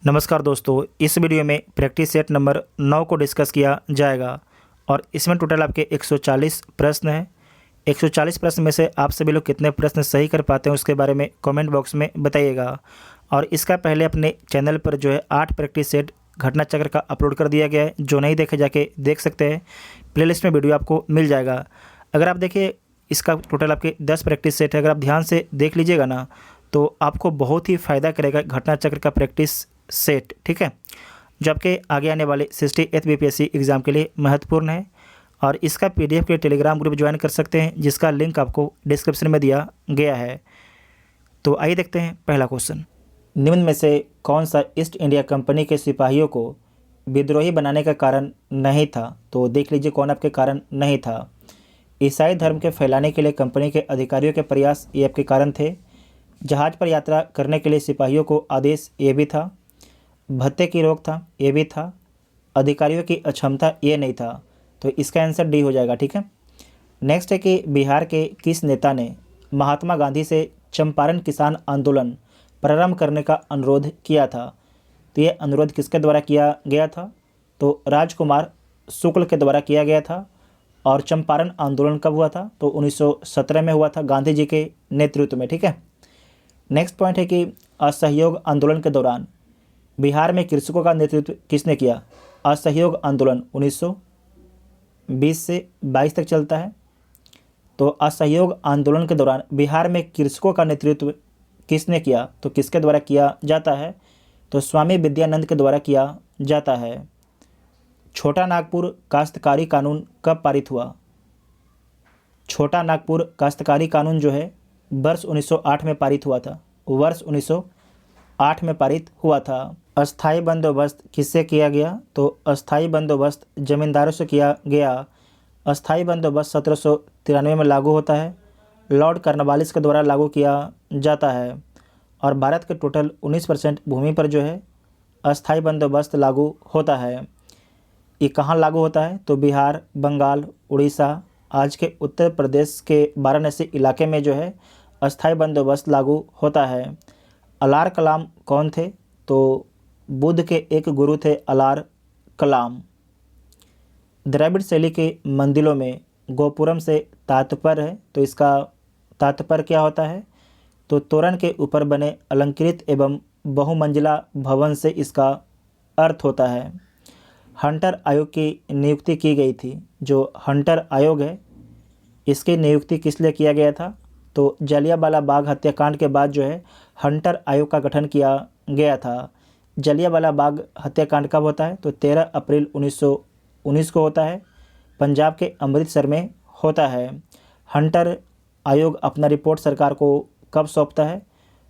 नमस्कार दोस्तों, इस वीडियो में प्रैक्टिस सेट नंबर 9 को डिस्कस किया जाएगा और इसमें टोटल आपके 140 प्रश्न हैं। 140 प्रश्न में से आप सभी लोग कितने प्रश्न सही कर पाते हैं उसके बारे में कमेंट बॉक्स में बताइएगा। और इसका पहले अपने चैनल पर जो है 8 प्रैक्टिस सेट घटना चक्र का अपलोड कर दिया गया है, जो नहीं देखे जाके देख सकते हैं। प्लेलिस्ट में वीडियो आपको मिल जाएगा। अगर आप देखिए इसका टोटल आपके 10 प्रैक्टिस सेट है, अगर आप ध्यान से देख लीजिएगा ना तो आपको बहुत ही फ़ायदा करेगा घटना चक्र का प्रैक्टिस सेट, ठीक है, जो आपके आगे आने वाले 68th बीपीएससी एग्ज़ाम के लिए महत्वपूर्ण है। और इसका पीडीएफ के टेलीग्राम ग्रुप ज्वाइन कर सकते हैं, जिसका लिंक आपको डिस्क्रिप्शन में दिया गया है। तो आइए देखते हैं पहला क्वेश्चन। निम्न में से कौन सा ईस्ट इंडिया कंपनी के सिपाहियों को विद्रोही बनाने का कारण नहीं था? तो देख लीजिए कौन आपके कारण नहीं था। ईसाई धर्म के फैलाने के लिए कंपनी के अधिकारियों के प्रयास ये आपके कारण थे। जहाज़ पर यात्रा करने के लिए सिपाहियों को आदेश ये भी था। भत्ते की रोक था, ये भी था। अधिकारियों की अक्षमता ये नहीं था। तो इसका आंसर डी हो जाएगा, ठीक है। नेक्स्ट है कि बिहार के किस नेता ने महात्मा गांधी से चंपारण किसान आंदोलन प्रारंभ करने का अनुरोध किया था? तो ये अनुरोध किसके द्वारा किया गया था? तो राजकुमार शुक्ल के द्वारा किया गया था। और चंपारण आंदोलन कब हुआ था? तो 1917 में हुआ था, गांधी जी के नेतृत्व में, ठीक है। नेक्स्ट पॉइंट है कि असहयोग आंदोलन के दौरान बिहार में कृषकों का नेतृत्व किसने किया? असहयोग आंदोलन 1920 से 22 तक चलता है। तो असहयोग आंदोलन के दौरान बिहार में कृषकों का नेतृत्व किसने किया? तो किसके द्वारा किया जाता है? तो स्वामी विद्यानंद के द्वारा किया जाता है। छोटा नागपुर काश्तकारी कानून कब पारित हुआ? छोटा नागपुर काश्तकारी कानून जो है वर्ष 1908 में पारित हुआ था। वर्ष 1908 में पारित हुआ था। अस्थाई बंदोबस्त किससे किया गया? तो अस्थाई बंदोबस्त जमींदारों से किया गया। अस्थाई बंदोबस्त 1793 में लागू होता है। लॉर्ड कॉर्नवालिस के द्वारा लागू किया जाता है। और भारत के टोटल 19% भूमि पर जो है अस्थाई बंदोबस्त लागू होता है। ये कहाँ लागू होता है? तो बिहार, बंगाल, उड़ीसा, आज के उत्तर प्रदेश के वाराणसी इलाके में जो है अस्थाई बंदोबस्त लागू होता है। अलार कलाम कौन थे? तो बुद्ध के एक गुरु थे अलार कलाम। द्रविड़ शैली के मंदिरों में गोपुरम से तात्पर्य है, तो इसका तात्पर्य क्या होता है? तो तोरण के ऊपर बने अलंकृत एवं बहुमंजिला भवन से इसका अर्थ होता है। हंटर आयोग की नियुक्ति की गई थी। जो हंटर आयोग है इसकी नियुक्ति किस लिए किया गया था? तो जलियांवाला बाग हत्याकांड के बाद जो है हंटर आयोग का गठन किया गया था। जलियांवाला बाग हत्याकांड कब होता है? तो 13 अप्रैल 1919 को होता है। पंजाब के अमृतसर में होता है। हंटर आयोग अपना रिपोर्ट सरकार को कब सौंपता है?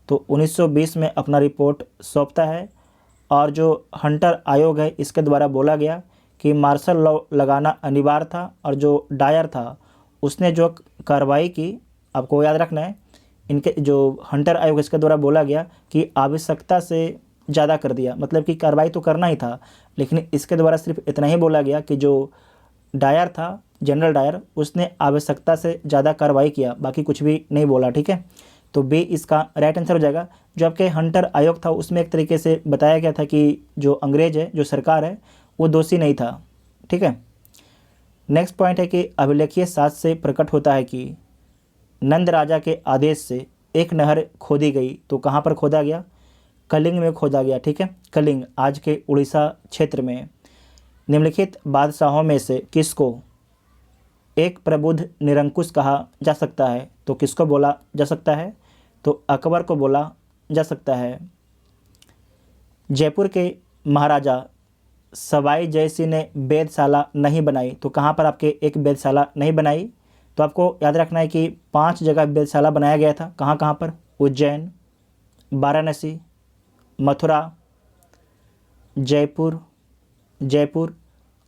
तो 1920 में अपना रिपोर्ट सौंपता है। और जो हंटर आयोग है इसके द्वारा बोला गया कि मार्शल लॉ लगाना अनिवार्य था। और जो डायर था उसने जो कार्रवाई की, आपको याद रखना है, इनके जो हंटर आयोग इसके द्वारा बोला गया कि आवश्यकता से ज़्यादा कर दिया। मतलब कि कार्रवाई तो करना ही था, लेकिन इसके द्वारा सिर्फ इतना ही बोला गया कि जो डायर था, जनरल डायर, उसने आवश्यकता से ज़्यादा कार्रवाई किया, बाकी कुछ भी नहीं बोला, ठीक है। तो बी इसका राइट आंसर हो जाएगा। जो आपके हंटर आयोग था उसमें एक तरीके से बताया गया था कि जो अंग्रेज है, जो सरकार है, वो दोषी नहीं था, ठीक है। नेक्स्ट पॉइंट है कि अभिलेखीय साक्ष्य से प्रकट होता है कि नंद राजा के आदेश से एक नहर खोदी गई। तो कहाँ पर खोदा गया? कलिंग में खोदा गया, ठीक है। कलिंग आज के उड़ीसा क्षेत्र में। निम्नलिखित बादशाहों में से किसको एक प्रबुद्ध निरंकुश कहा जा सकता है? तो किसको बोला जा सकता है? तो अकबर को बोला जा सकता है। जयपुर के महाराजा सवाई जयसिंह ने वेधशाला नहीं बनाई। तो कहाँ पर आपके एक वेधशाला नहीं बनाई? तो आपको याद रखना है कि 5 जगह वेधशाला बनाया गया था। कहाँ कहाँ पर? उज्जैन, वाराणसी, मथुरा, जयपुर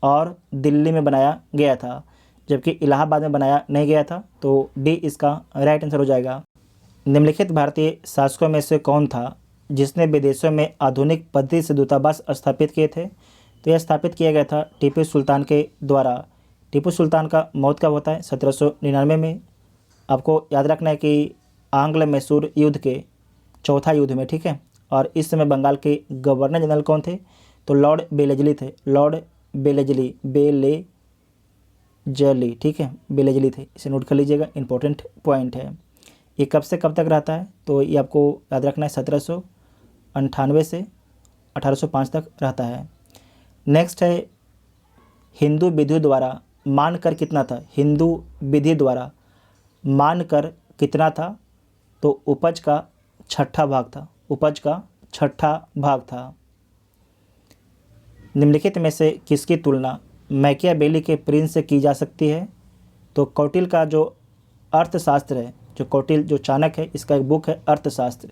और दिल्ली में बनाया गया था, जबकि इलाहाबाद में बनाया नहीं गया था। तो डी इसका राइट आंसर हो जाएगा। निम्नलिखित भारतीय शासकों में से कौन था जिसने विदेशों में आधुनिक पद्धति से दूतावास स्थापित किए थे? तो यह स्थापित किया गया था टीपू सुल्तान के द्वारा। टीपू सुल्तान का मौत कब होता है? 1799 में। आपको याद रखना है कि आंग्ल मैसूर युद्ध के चौथा युद्ध में, ठीक है। और इस समय बंगाल के गवर्नर जनरल कौन थे? तो लॉर्ड बेलेजली थे, लॉर्ड बेलेजली, बेलेजली, ठीक है, बेलेजली थे। इसे नोट कर लीजिएगा, इंपॉर्टेंट पॉइंट है। ये कब से कब तक रहता है? तो ये आपको याद रखना है, 1798 से 1805 तक रहता है। नेक्स्ट है, हिंदू विधि द्वारा मान कर कितना था? हिंदू विधि द्वारा मान कर कितना था? तो उपज का छठा भाग था, उपज का छठा भाग था। निम्नलिखित में से किसकी तुलना मैकियावेली के प्रिंस से की जा सकती है? तो कौटिल्य का जो अर्थशास्त्र है, जो कौटिल्य जो चाणक्य है, इसका एक बुक है अर्थशास्त्र,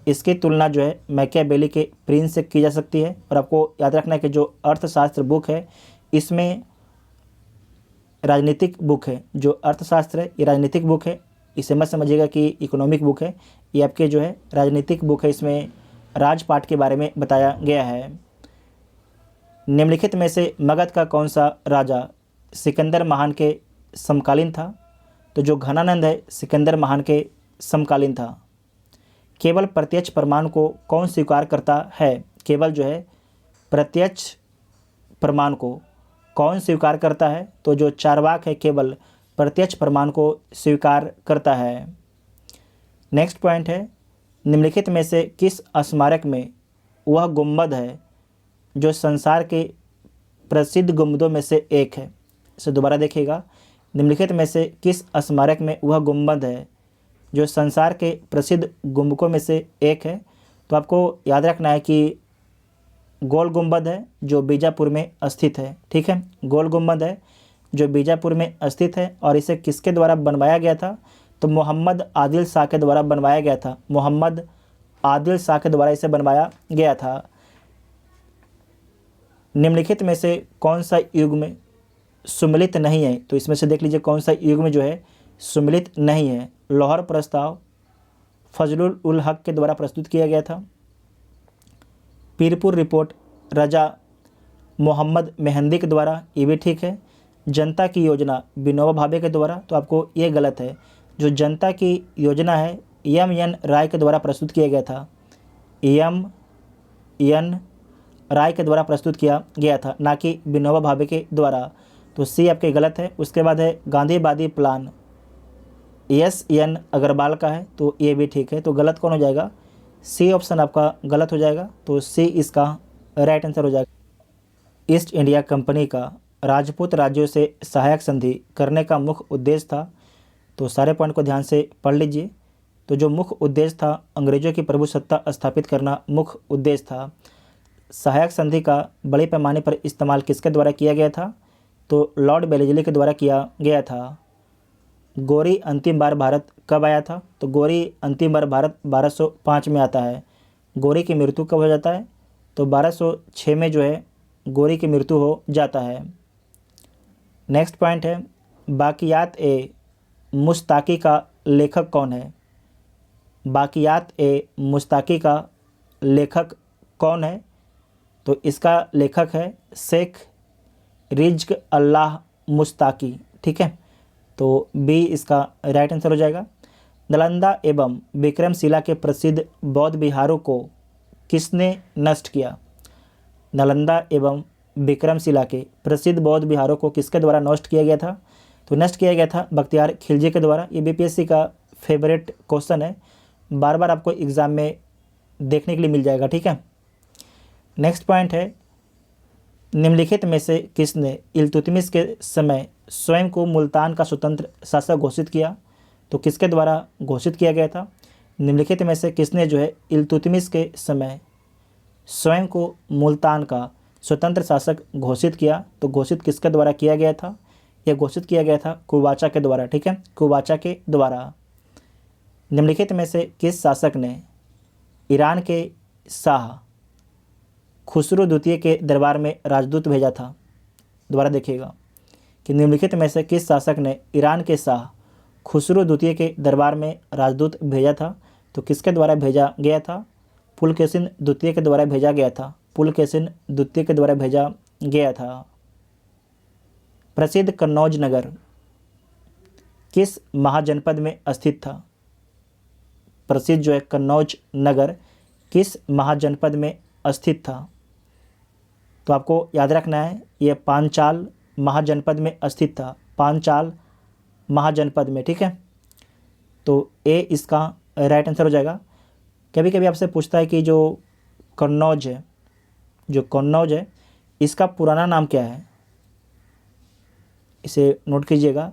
इसकी तुलना जो है मैकियावेली के प्रिंस से की जा सकती है। और आपको याद रखना है कि जो अर्थशास्त्र बुक है इसमें राजनीतिक बुक है, जो अर्थशास्त्र है ये राजनीतिक बुक है, इसे मत समझिएगा कि इकोनॉमिक बुक है, ये आपके जो है राजनीतिक बुक है, इसमें राजपाट के बारे में बताया गया है। निम्नलिखित में से मगध का कौन सा राजा सिकंदर महान के समकालीन था? तो जो घनानंद है सिकंदर महान के समकालीन था। केवल प्रत्यक्ष प्रमाण को कौन स्वीकार करता है? केवल जो है प्रत्यक्ष प्रमाण को कौन स्वीकार करता है? तो जो चारवाक है केवल प्रत्यक्ष प्रमाण को स्वीकार करता है। नेक्स्ट पॉइंट है, निम्नलिखित में से किस स्मारक में वह गुंबद है जो संसार के प्रसिद्ध गुंबदों में से एक है? इसे दोबारा देखिएगा, निम्नलिखित में से किस स्मारक में वह गुंबद है जो संसार के प्रसिद्ध गुंबकों में से एक है? तो आपको याद रखना है कि गोल गुंबद है जो बीजापुर में स्थित है, ठीक है, गोल गुंबद है जो बीजापुर में स्थित है। और इसे किसके द्वारा बनवाया गया था? तो मोहम्मद आदिल शाह के द्वारा बनवाया गया था, मोहम्मद आदिल शाह के द्वारा इसे बनवाया गया था। निम्नलिखित में से कौन सा युग में सुमिलित नहीं है? तो इसमें से देख लीजिए कौन सा युग में जो है सुमिलित नहीं है। लाहौर प्रस्ताव फजलुल उल हक के द्वारा प्रस्तुत किया गया था। पीरपुर रिपोर्ट रजा मोहम्मद मेहंदी के द्वारा, ये भी ठीक है। जनता की योजना विनोबा भावे के द्वारा, तो आपको ये गलत है। जो जनता की योजना है एम.एन. राय के द्वारा प्रस्तुत किया गया था, एम.एन. राय के द्वारा प्रस्तुत किया गया था, ना कि विनोबा भावे के द्वारा। तो सी आपके गलत है। उसके बाद है गांधीवादी प्लान, एस.एन. अग्रवाल का है, तो ये भी ठीक है। तो गलत कौन हो जाएगा? सी ऑप्शन आपका गलत हो जाएगा, तो सी इसका राइट आंसर हो जाएगा। ईस्ट इंडिया कंपनी का राजपूत राज्यों से सहायक संधि करने का मुख्य उद्देश्य था। तो सारे पॉइंट को ध्यान से पढ़ लीजिए। तो जो मुख्य उद्देश्य था अंग्रेजों की प्रभुसत्ता स्थापित करना मुख्य उद्देश्य था। सहायक संधि का बड़े पैमाने पर इस्तेमाल किसके द्वारा किया गया था? तो लॉर्ड बेलेजली के द्वारा किया गया था। गोरी अंतिम बार भारत कब आया था? तो गोरी अंतिम बार भारत 1205 में आता है। गोरी की मृत्यु कब हो जाता है? तो 1206 में जो है गोरी की मृत्यु हो जाता है। नेक्स्ट पॉइंट है, बाकियात ए मुस्ताकी का लेखक कौन है? बाकियात ए मुस्ताकी का लेखक कौन है? तो इसका लेखक है शेख रिज्क अल्लाह मुस्ताकी, ठीक है। तो बी इसका राइट आंसर हो जाएगा। नालंदा एवं विक्रमशिला के प्रसिद्ध बौद्ध विहारों को किसने नष्ट किया? नालंदा एवं विक्रमशिला के प्रसिद्ध बौद्ध विहारों को किसके द्वारा नष्ट किया गया था? तो नष्ट किया गया था बख्तियार खिलजी के द्वारा। ये बीपीएससी का फेवरेट क्वेश्चन है, बार बार आपको एग्ज़ाम में देखने के लिए मिल जाएगा, ठीक है। नेक्स्ट पॉइंट है, निम्नलिखित में से किसने इल्तुतमिश के समय स्वयं को मुल्तान का स्वतंत्र शासक घोषित किया? तो किसके द्वारा घोषित किया गया था? निम्नलिखित में से किसने जो है इल्तुतमिश के समय स्वयं को मुल्तान का स्वतंत्र शासक घोषित किया? तो घोषित किसके द्वारा किया गया था? यह घोषित किया गया था कुबाचा के द्वारा, ठीक है, कुबाचा के द्वारा। निम्नलिखित में से किस शासक ने ईरान के शाह खुसरो द्वितीय के दरबार में राजदूत भेजा था? दोबारा देखिएगा कि निम्नलिखित में से किस शासक ने ईरान के शाह खुसरो द्वितीय के दरबार में राजदूत भेजा था? तो किसके द्वारा भेजा गया था? पुलकेशिन द्वितीय के द्वारा भेजा गया था, पुलकेशिन द्वितीय के द्वारा भेजा गया था। प्रसिद्ध कन्नौज नगर किस महाजनपद में स्थित था? प्रसिद्ध जो है कन्नौज नगर किस महाजनपद में स्थित था? तो आपको याद रखना है ये पांचाल महाजनपद में स्थित था, पांचाल महाजनपद में, ठीक है। तो ए इसका राइट आंसर हो जाएगा। कभी कभी आपसे पूछता है कि जो कन्नौज है, जो कन्नौज है इसका पुराना नाम क्या है? इसे नोट कीजिएगा।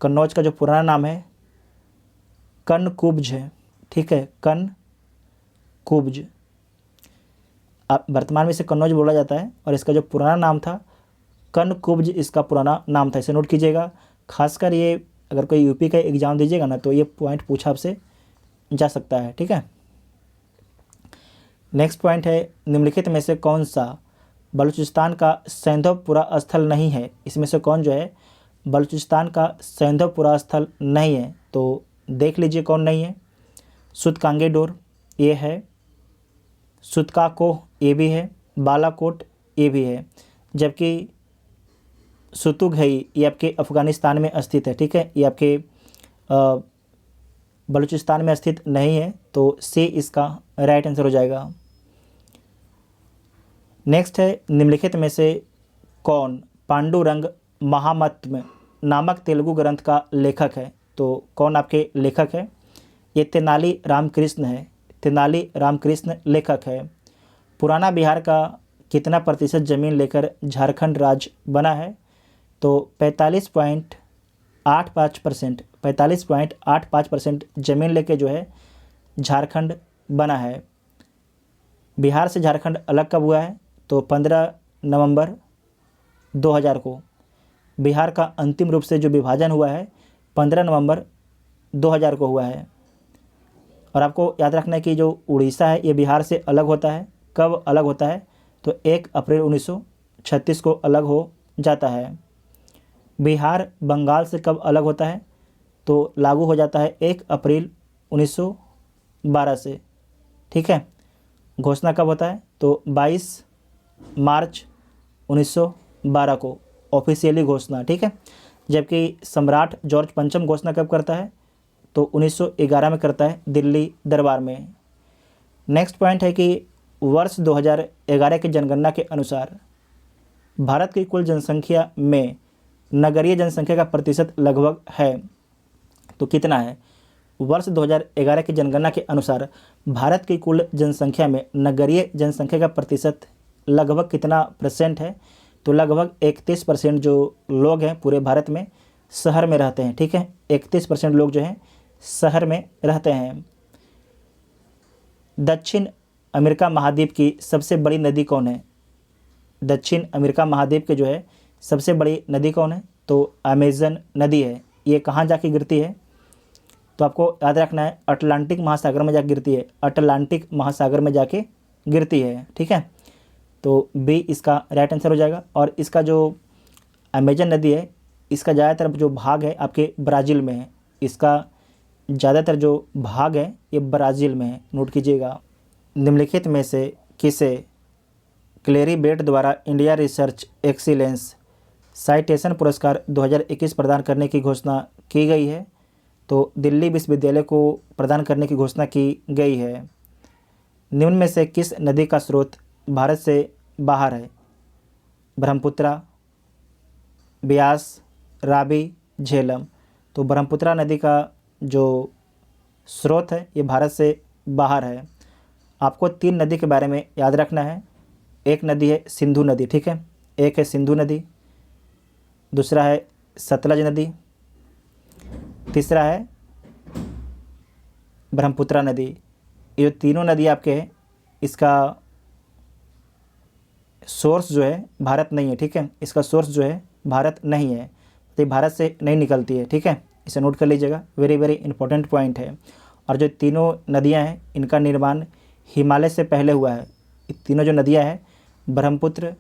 कन्नौज का जो पुराना नाम है कनकुब्ज है, ठीक है, कनकुब्ज। अब वर्तमान में इसे कन्नौज बोला जाता है और इसका जो पुराना नाम था कनकुब्ज इसका पुराना नाम था। इसे नोट कीजिएगा। खासकर ये अगर कोई यूपी का एग्ज़ाम दीजिएगा ना तो ये पॉइंट पूछा आपसे जा सकता है, ठीक है। नेक्स्ट पॉइंट है, निम्नलिखित में से कौन सा बलूचिस्तान का सैंधवपुरा स्थल नहीं है? इसमें से कौन जो है बलूचिस्तान का सैंधवपुरा स्थल नहीं है? तो देख लीजिए कौन नहीं है। सुतकांगे डोर ये है, सुतकाकोह ये भी है, बालाकोट ये भी है, जबकि सुतुगई ये आपके अफ़गानिस्तान में स्थित है, ठीक है। ये आपके बलूचिस्तान में स्थित नहीं है, तो सी इसका राइट आंसर हो जाएगा। नेक्स्ट है, निम्नलिखित में से कौन पांडुरंग महात्म्य नामक तेलुगु ग्रंथ का लेखक है? तो कौन आपके लेखक है? ये तेनाली रामकृष्ण है, तेनाली रामकृष्ण लेखक है। पुराना बिहार का कितना प्रतिशत ज़मीन लेकर झारखंड राज्य बना है? तो 45.85%, 45.85% ज़मीन लेके जो है झारखंड बना है। बिहार से झारखंड अलग कब हुआ है? तो 15 नवंबर 2000 को बिहार का अंतिम रूप से जो विभाजन हुआ है 15 नवंबर 2000 को हुआ है। और आपको याद रखना है कि जो उड़ीसा है ये बिहार से अलग होता है। कब अलग होता है? तो 1 अप्रैल 1936 को अलग हो जाता है। बिहार बंगाल से कब अलग होता है? तो लागू हो जाता है 1 अप्रैल 1912 से, ठीक है। घोषणा कब होता है? तो 22 मार्च 1912 को ऑफिशियली घोषणा, ठीक है। जबकि सम्राट जॉर्ज पंचम घोषणा कब करता है? तो 1911 में करता है दिल्ली दरबार में। नेक्स्ट पॉइंट है कि वर्ष 2011 की जनगणना के अनुसार भारत की कुल जनसंख्या में नगरीय जनसंख्या का प्रतिशत लगभग है, तो कितना है? वर्ष 2011 की जनगणना के अनुसार भारत की कुल जनसंख्या में नगरीय जनसंख्या का प्रतिशत लगभग कितना परसेंट है? तो लगभग 31% जो लोग हैं पूरे भारत में शहर में रहते हैं, ठीक है। 31% लोग जो हैं शहर में रहते हैं। दक्षिण अमेरिका महाद्वीप की सबसे बड़ी नदी कौन है? दक्षिण अमेरिका महाद्वीप के जो है सबसे बड़ी नदी कौन है? तो अमेज़न नदी है। ये कहाँ जाके गिरती है? तो आपको याद रखना है अटलांटिक महासागर में जाके गिरती है, अटलांटिक महासागर में जाके गिरती है, ठीक है। तो बी इसका राइट आंसर हो जाएगा। और इसका जो अमेजन नदी है इसका ज़्यादातर जो भाग है आपके ब्राज़ील में है। इसका ज़्यादातर जो भाग है ये ब्राज़ील में है, नोट कीजिएगा। निम्नलिखित में से किसे क्लेरी बेट द्वारा इंडिया रिसर्च एक्सीलेंस साइटेशन पुरस्कार 2021 प्रदान करने की घोषणा की गई है? तो दिल्ली विश्वविद्यालय को प्रदान करने की घोषणा की गई है। निम्न में से किस नदी का स्रोत भारत से बाहर है? ब्रह्मपुत्रा, ब्यास, रावी, झेलम। तो ब्रह्मपुत्रा नदी का जो स्रोत है ये भारत से बाहर है। आपको 3 नदी के बारे में याद रखना है। एक नदी है सिंधु नदी, ठीक है, एक है सिंधु नदी, दूसरा है सतलज नदी, तीसरा है ब्रह्मपुत्रा नदी। ये तीनों नदी आपके हैं, इसका सोर्स जो है भारत नहीं है, ठीक है। इसका सोर्स जो है भारत नहीं है, तो भारत से नहीं निकलती है, ठीक है। इसे नोट कर लीजिएगा, वेरी वेरी इंपॉर्टेंट पॉइंट है। और जो तीनों नदियां हैं इनका निर्माण हिमालय से पहले हुआ है। तीनों जो नदियां हैं ब्रह्मपुत्र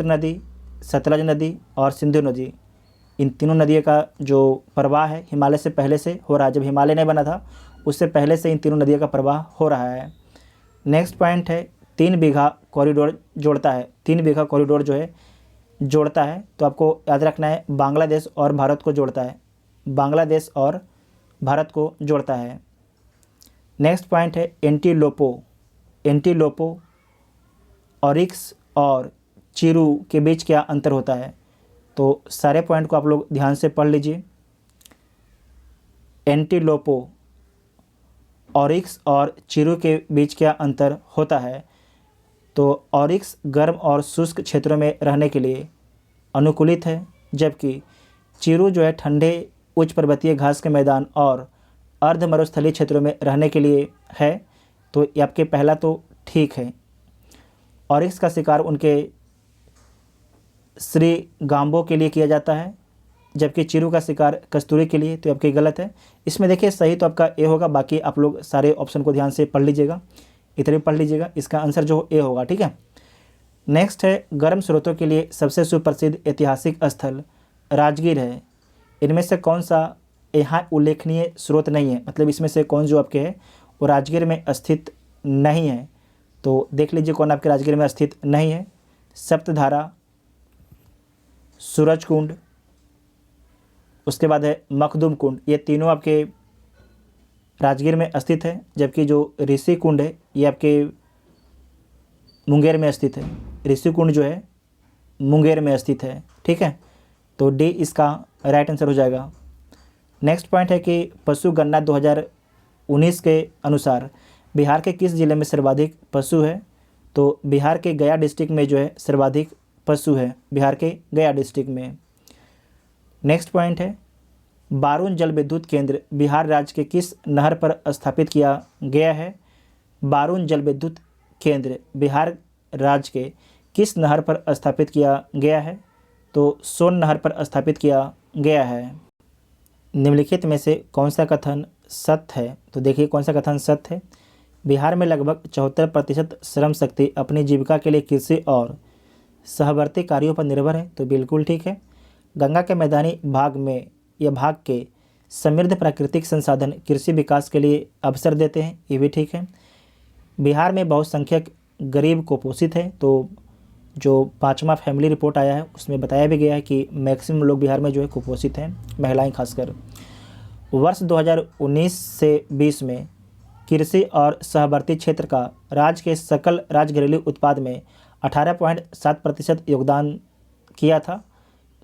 नदी, सतलज नदी और सिंधु नदी, इन तीनों नदियों का जो प्रवाह है हिमालय से पहले से हो रहा है। जब हिमालय नहीं बना था उससे पहले से इन तीनों नदियों का प्रवाह हो रहा है। नेक्स्ट पॉइंट है 3 बीघा कॉरिडोर जोड़ता है। 3 बीघा कॉरिडोर जो है जोड़ता है, तो आपको याद रखना है बांग्लादेश और भारत को जोड़ता है, बांग्लादेश और भारत को जोड़ता है। नेक्स्ट पॉइंट है एंटीलोपो ऑरिक्स और चिरू के बीच क्या अंतर होता है। तो सारे पॉइंट को आप लोग ध्यान से पढ़ लीजिए। एंटीलोपो ऑरिक्स और चिरू के बीच क्या अंतर होता है। तो ऑरिक्स गर्म और शुष्क क्षेत्रों में रहने के लिए अनुकूलित है, जबकि चिरू जो है ठंडे उच्च पर्वतीय घास के मैदान और अर्ध मरुस्थलीय क्षेत्रों में रहने के लिए है। तो ये आपके पहला तो ठीक है। ऑरिक्स का शिकार उनके श्री गांबो के लिए किया जाता है, जबकि चिरू का शिकार कस्तूरी के लिए। तो आपके गलत है। इसमें देखिए सही तो आपका ए होगा, बाकी आप लोग सारे ऑप्शन को ध्यान से पढ़ लीजिएगा, इतने पढ़ लीजिएगा। इसका आंसर जो ए होगा, ठीक है। नेक्स्ट है गर्म स्रोतों के लिए सबसे सुप्रसिद्ध ऐतिहासिक स्थल राजगीर है। इनमें से कौन सा यहाँ उल्लेखनीय स्रोत नहीं है, मतलब इसमें से कौन जो आपके है वो राजगीर में स्थित नहीं है। तो देख लीजिए कौन आपके राजगीर में स्थित नहीं है। सप्तधारा, सूरज कुंड, उसके बाद है मखदूम कुंड, ये तीनों आपके राजगीर में स्थित है, जबकि जो ऋषि कुंड है ये आपके मुंगेर में स्थित है। ऋषि कुंड जो है मुंगेर में स्थित है, ठीक है। तो डी इसका राइट आंसर हो जाएगा। नेक्स्ट पॉइंट है कि पशु गणना 2019 के अनुसार बिहार के किस जिले में सर्वाधिक पशु है। तो बिहार के गया डिस्ट्रिक्ट में जो है सर्वाधिक पशु है, बिहार के गया डिस्ट्रिक्ट में। नेक्स्ट पॉइंट है बारून जल विद्युत केंद्र बिहार राज्य के किस नहर पर स्थापित किया गया है। बारून जल विद्युत केंद्र बिहार राज्य के किस नहर पर स्थापित किया गया है। तो सोन नहर पर स्थापित किया गया है। निम्नलिखित में से कौन सा कथन सत्य है। तो देखिए कौन सा कथन सत्य है। बिहार में लगभग 74% श्रम शक्ति अपनी जीविका के लिए कृषि और सहवर्ती कार्यों पर निर्भर है। तो बिल्कुल ठीक है। गंगा के मैदानी भाग में यह भाग के समृद्ध प्राकृतिक संसाधन कृषि विकास के लिए अवसर देते हैं, ये भी ठीक है। बिहार में बहुसंख्यक गरीब कुपोषित है। तो जो 5वां फैमिली रिपोर्ट आया है उसमें बताया भी गया है कि मैक्सिमम लोग बिहार में जो है कुपोषित हैं, महिलाएं खासकर। वर्ष 2019 से 20 में कृषि और सहवर्ती क्षेत्र का राज्य के सकल राज्य घरेलू उत्पाद में 18.7% योगदान किया था।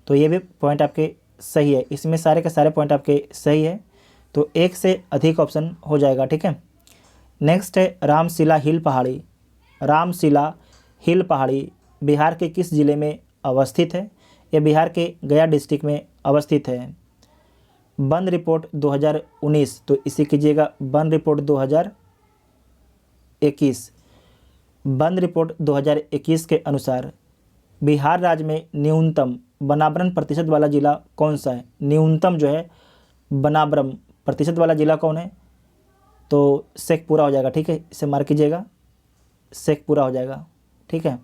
तो ये भी पॉइंट आपके सही है। इसमें सारे के सारे पॉइंट आपके सही है। तो एक से अधिक ऑप्शन हो जाएगा, ठीक है। नेक्स्ट है रामशिला हिल पहाड़ी। रामशिला हिल पहाड़ी बिहार के किस जिले में अवस्थित है। यह बिहार के गया डिस्ट्रिक्ट में अवस्थित है। वन रिपोर्ट 2019, तो इसे कीजिएगा वन रिपोर्ट 2021। वन रिपोर्ट 2021 के अनुसार बिहार राज्य में न्यूनतम वनावरण प्रतिशत वाला जिला कौन सा है। न्यूनतम जो है वनावरण प्रतिशत वाला जिला कौन है। तो शेखपुरा हो जाएगा, ठीक है। इसे मार्क कीजिएगा, शेखपुरा हो जाएगा, ठीक है।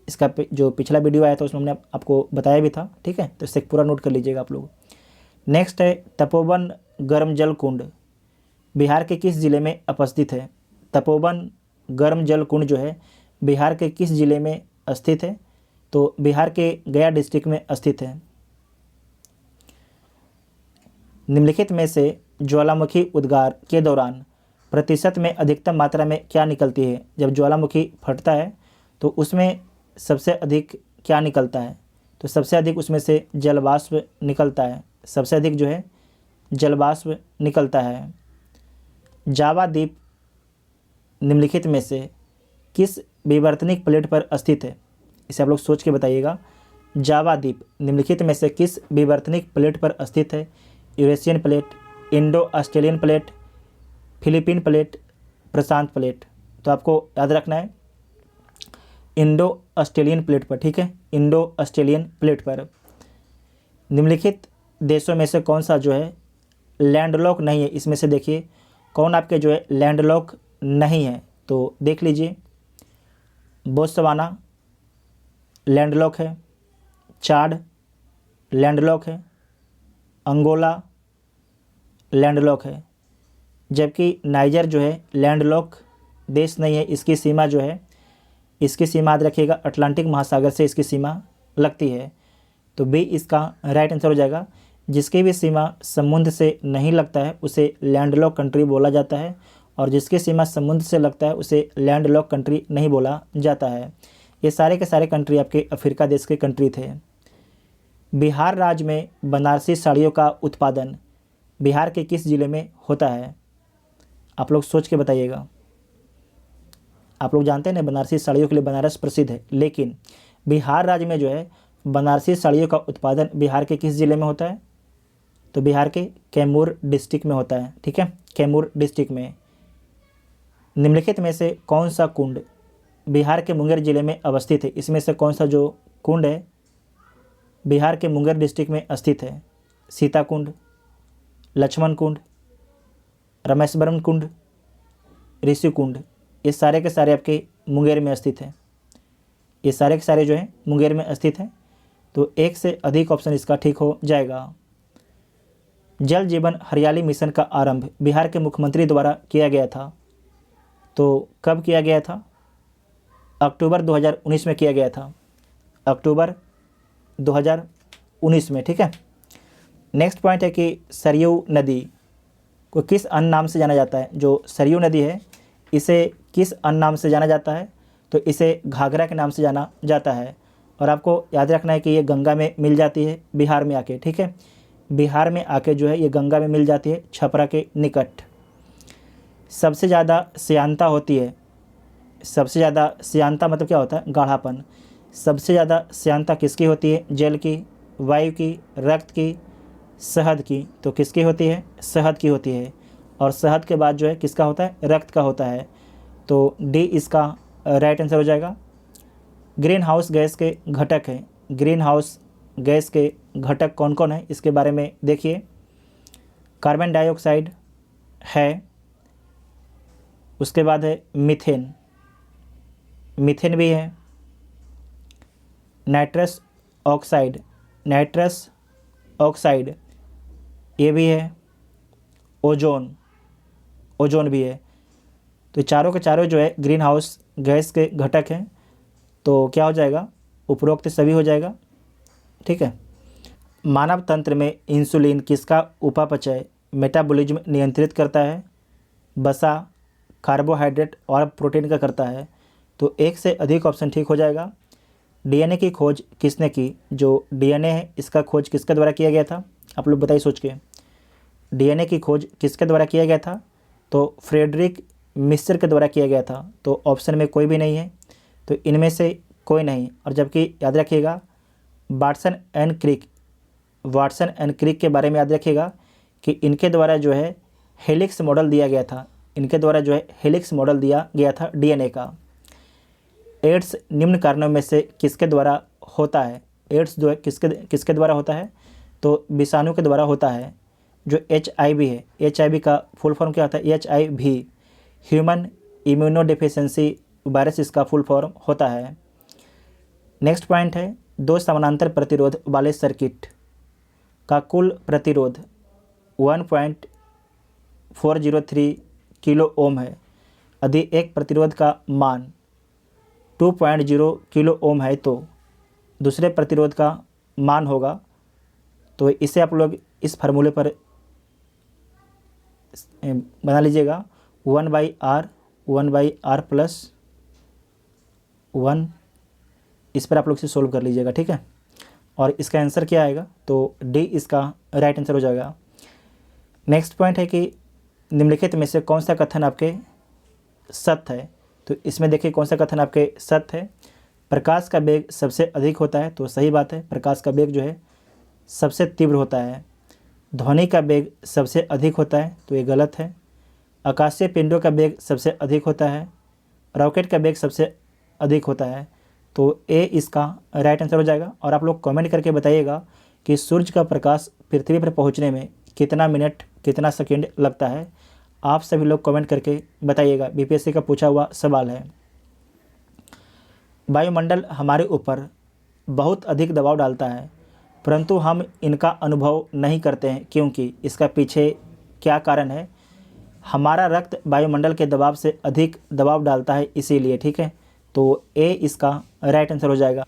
इसका जो पिछला वीडियो आया था उसमें हमने आपको बताया भी था, ठीक है। तो शेखपुरा नोट कर लीजिएगा आप लोग। नेक्स्ट है तपोवन गर्म जल कुंड बिहार के किस जिले में उपस्थित है। तपोवन गर्म जल कुंड जो है बिहार के किस जिले में स्थित है। तो बिहार के गया डिस्ट्रिक्ट में स्थित है। निम्नलिखित में से ज्वालामुखी उद्गार के दौरान प्रतिशत में अधिकतम मात्रा में क्या निकलती है। जब ज्वालामुखी फटता है तो उसमें सबसे अधिक क्या निकलता है। तो सबसे अधिक उसमें से जलवाष्प निकलता है, सबसे अधिक जो है जलवाष्प निकलता है। जावा द्वीप निम्नलिखित में से किस विवर्तनिक प्लेट पर स्थित है। इसे आप लोग सोच के बताइएगा। जावा द्वीप निम्नलिखित में से किस विवर्तनिक प्लेट पर स्थित है। Eurasian plate, Indo Australian plate, Philippine plate, प्रशांत प्लेट। तो आपको याद रखना है इंडो ऑस्ट्रेलियन प्लेट पर, ठीक है। इंडो ऑस्ट्रेलियन प्लेट पर। निम्नलिखित देशों में से कौन सा जो है लैंडलॉक नहीं है। इसमें से देखिए कौन आपके जो है लैंडलॉक नहीं है। तो देख लीजिए बोत्सवाना लैंडलॉक है, चाड लैंडलॉक है, अंगोला लैंडलॉक है, जबकि नाइजर जो है लैंडलॉक देश नहीं है। इसकी सीमा जो है, इसकी सीमा याद रखिएगा अटलांटिक महासागर से इसकी सीमा लगती है। तो बी इसका राइट आंसर हो जाएगा। जिसकी भी सीमा समुद्र से नहीं लगता है उसे लैंडलॉक कंट्री बोला जाता है, और जिसकी सीमा समुद्र से लगता है उसे लैंडलॉक कंट्री नहीं बोला जाता है। ये सारे के सारे कंट्री आपके अफ्रीका देश के कंट्री थे। बिहार राज्य में बनारसी साड़ियों का उत्पादन बिहार के किस ज़िले में होता है? आप लोग सोच के बताइएगा। आप लोग जानते हैं ना बनारसी साड़ियों के लिए बनारस प्रसिद्ध है, लेकिन बिहार राज्य में जो है बनारसी साड़ियों का उत्पादन बिहार के किस ज़िले में होता है? तो बिहार के कैमूर डिस्ट्रिक्ट में होता है। ठीक है, कैमूर डिस्ट्रिक्ट में। निम्नलिखित में से कौन सा कुंड बिहार के मुंगेर जिले में अवस्थित है? इसमें से कौन सा जो कुंड है बिहार के मुंगेर डिस्ट्रिक्ट में स्थित है? सीता कुंड, लक्ष्मण कुंड, रामेश्वरम कुंड, ऋषि कुंड। ये सारे के सारे आपके मुंगेर में स्थित है। ये सारे के सारे जो है मुंगेर में स्थित है। तो एक से अधिक ऑप्शन इसका ठीक हो जाएगा। जल जीवन हरियाली मिशन का आरंभ बिहार के मुख्यमंत्री द्वारा किया गया था। तो कब किया गया था? अक्टूबर 2019 में किया गया था। अक्टूबर 2019 में। ठीक है। नेक्स्ट पॉइंट है कि सरयू नदी को किस अन्य नाम से जाना जाता है? जो सरयू नदी है इसे किस अन्य नाम से जाना जाता है? तो इसे घाघरा के नाम से जाना जाता है। और आपको याद रखना है कि ये गंगा में मिल जाती है बिहार में आके। ठीक है, बिहार में आके जो है ये गंगा में मिल जाती है, छपरा के निकट। सबसे ज़्यादा श्यानता होती है। सबसे ज़्यादा श्यानता मतलब क्या होता है? गाढ़ापन। सबसे ज़्यादा श्यानता किसकी होती है? जल की, वायु की, रक्त की, शहद की। तो किसकी होती है? शहद की होती है। और शहद के बाद जो है किसका होता है? रक्त का होता है। तो डी इसका राइट आंसर हो जाएगा। ग्रीन हाउस गैस के घटक हैं। ग्रीन हाउस गैस के घटक कौन कौन है इसके बारे में देखिए। कार्बन डाइऑक्साइड है, उसके बाद है मीथेन, मीथेन भी है, नाइट्रस ऑक्साइड, नाइट्रस ऑक्साइड ये भी है, ओजोन, ओजोन भी है। तो चारों के चारों जो है ग्रीन हाउस गैस के घटक हैं। तो क्या हो जाएगा? उपरोक्त सभी हो जाएगा। ठीक है। मानव तंत्र में इंसुलिन किसका उपापचय मेटाबॉलिज्म नियंत्रित करता है? वसा, कार्बोहाइड्रेट और प्रोटीन का करता है। तो एक से अधिक ऑप्शन ठीक हो जाएगा। डीएनए की खोज किसने की? जो डीएनए है इसका खोज किसके द्वारा किया गया था? आप लोग बताइए सोच के। डीएनए की खोज किसके द्वारा किया गया था? तो फ्रेडरिक मिस्र के द्वारा किया गया था। तो ऑप्शन में कोई भी नहीं है, तो इनमें से कोई नहीं। और जबकि याद रखिएगा Watson and Crick, Watson and Crick के बारे में याद रखिएगा कि इनके द्वारा जो है हेलिक्स मॉडल दिया गया था। इनके द्वारा जो है हेलिक्स मॉडल दिया गया था डीएनए का। एड्स निम्न कारणों में से किसके द्वारा होता है? एड्स जो है किसके द्वारा होता है? तो विषाणु के द्वारा होता है। जो HIV है, HIV का फुल फॉर्म क्या होता है? HIV, ह्यूमन इम्यूनोडेफिशिएंसी वायरस इसका फुल फॉर्म होता है। नेक्स्ट पॉइंट है दो समानांतर प्रतिरोध वाले सर्किट का कुल प्रतिरोध 1.403 किलो ओम है। यदि एक प्रतिरोध का मान 2.0 किलो ओम है तो दूसरे प्रतिरोध का मान होगा। तो इसे आप लोग इस फार्मूले पर बना लीजिएगा 1/R प्लस 1। इस पर आप लोग से सोल्व कर लीजिएगा। ठीक है। और इसका आंसर क्या आएगा? तो डी इसका राइट आंसर हो जाएगा। नेक्स्ट पॉइंट है कि निम्नलिखित में से कौन सा कथन आपके सत्य है? तो इसमें देखिए कौन सा कथन आपके सत्य है। प्रकाश का वेग सबसे अधिक होता है। तो सही बात है, प्रकाश का वेग जो है सबसे तीव्र होता है। ध्वनि का वेग सबसे अधिक होता है। तो ये गलत है। आकाशीय पिंडों का वेग सबसे अधिक होता है। रॉकेट का वेग सबसे अधिक होता है। तो ए इसका राइट आंसर हो जाएगा। और आप लोग कमेंट करके बताइएगा कि सूर्य का प्रकाश पृथ्वी पर पहुंचने में कितना मिनट कितना सेकंड लगता है। आप सभी लोग कमेंट करके बताइएगा, बीपीएससी का पूछा हुआ सवाल है। वायुमंडल हमारे ऊपर बहुत अधिक दबाव डालता है परंतु हम इनका अनुभव नहीं करते हैं, क्योंकि इसका पीछे क्या कारण है? हमारा रक्त वायुमंडल के दबाव से अधिक दबाव डालता है इसीलिए। ठीक है। तो ए इसका राइट आंसर हो जाएगा।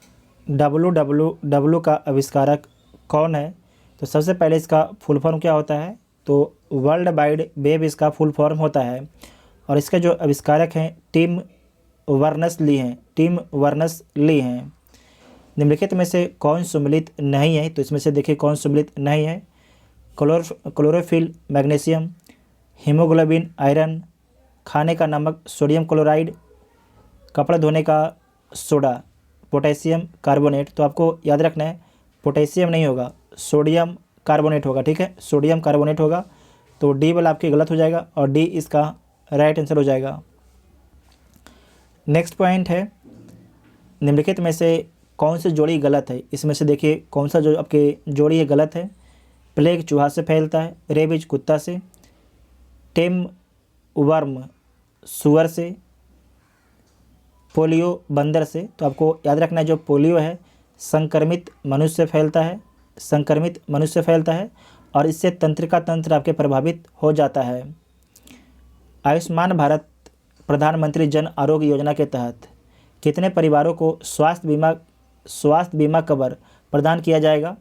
WWW का आविष्कारक कौन है? तो सबसे पहले इसका फुल फॉर्म क्या होता है, तो वर्ल्ड वाइड वेब इसका फुल फॉर्म होता है। और इसके जो आविष्कारक हैं टिम वर्नर्स-ली हैं, टिम वर्नर्स-ली हैं। निम्नलिखित में से कौन सम्मिलित नहीं है, तो इसमें से देखिए कौन सम्मिलित नहीं है। क्लोरोफिल मैग्नीशियम, हीमोग्लोबिन आयरन, खाने का नमक सोडियम क्लोराइड, कपड़ा धोने का सोडा पोटेशियम कार्बोनेट। तो आपको याद रखना है पोटेशियम नहीं होगा, सोडियम कार्बोनेट होगा, ठीक है, सोडियम कार्बोनेट होगा। तो डी वाला आपके गलत हो जाएगा और डी इसका राइट आंसर हो जाएगा। नेक्स्ट पॉइंट है, निम्नलिखित में से कौन सी जोड़ी गलत है, इसमें से देखिए कौन सा जो आपके जोड़ी है गलत है। प्लेग चूहा से फैलता है, रेबीज कुत्ता से, टेम वर्म सुअर से, पोलियो बंदर से। तो आपको याद रखना है जो पोलियो है संक्रमित मनुष्य से फैलता है, संक्रमित मनुष्य से फैलता है और इससे तंत्रिका तंत्र आपके प्रभावित हो जाता है। आयुष्मान भारत प्रधानमंत्री जन आरोग्य योजना के तहत कितने परिवारों को स्वास्थ्य बीमा कवर प्रदान किया जाएगा,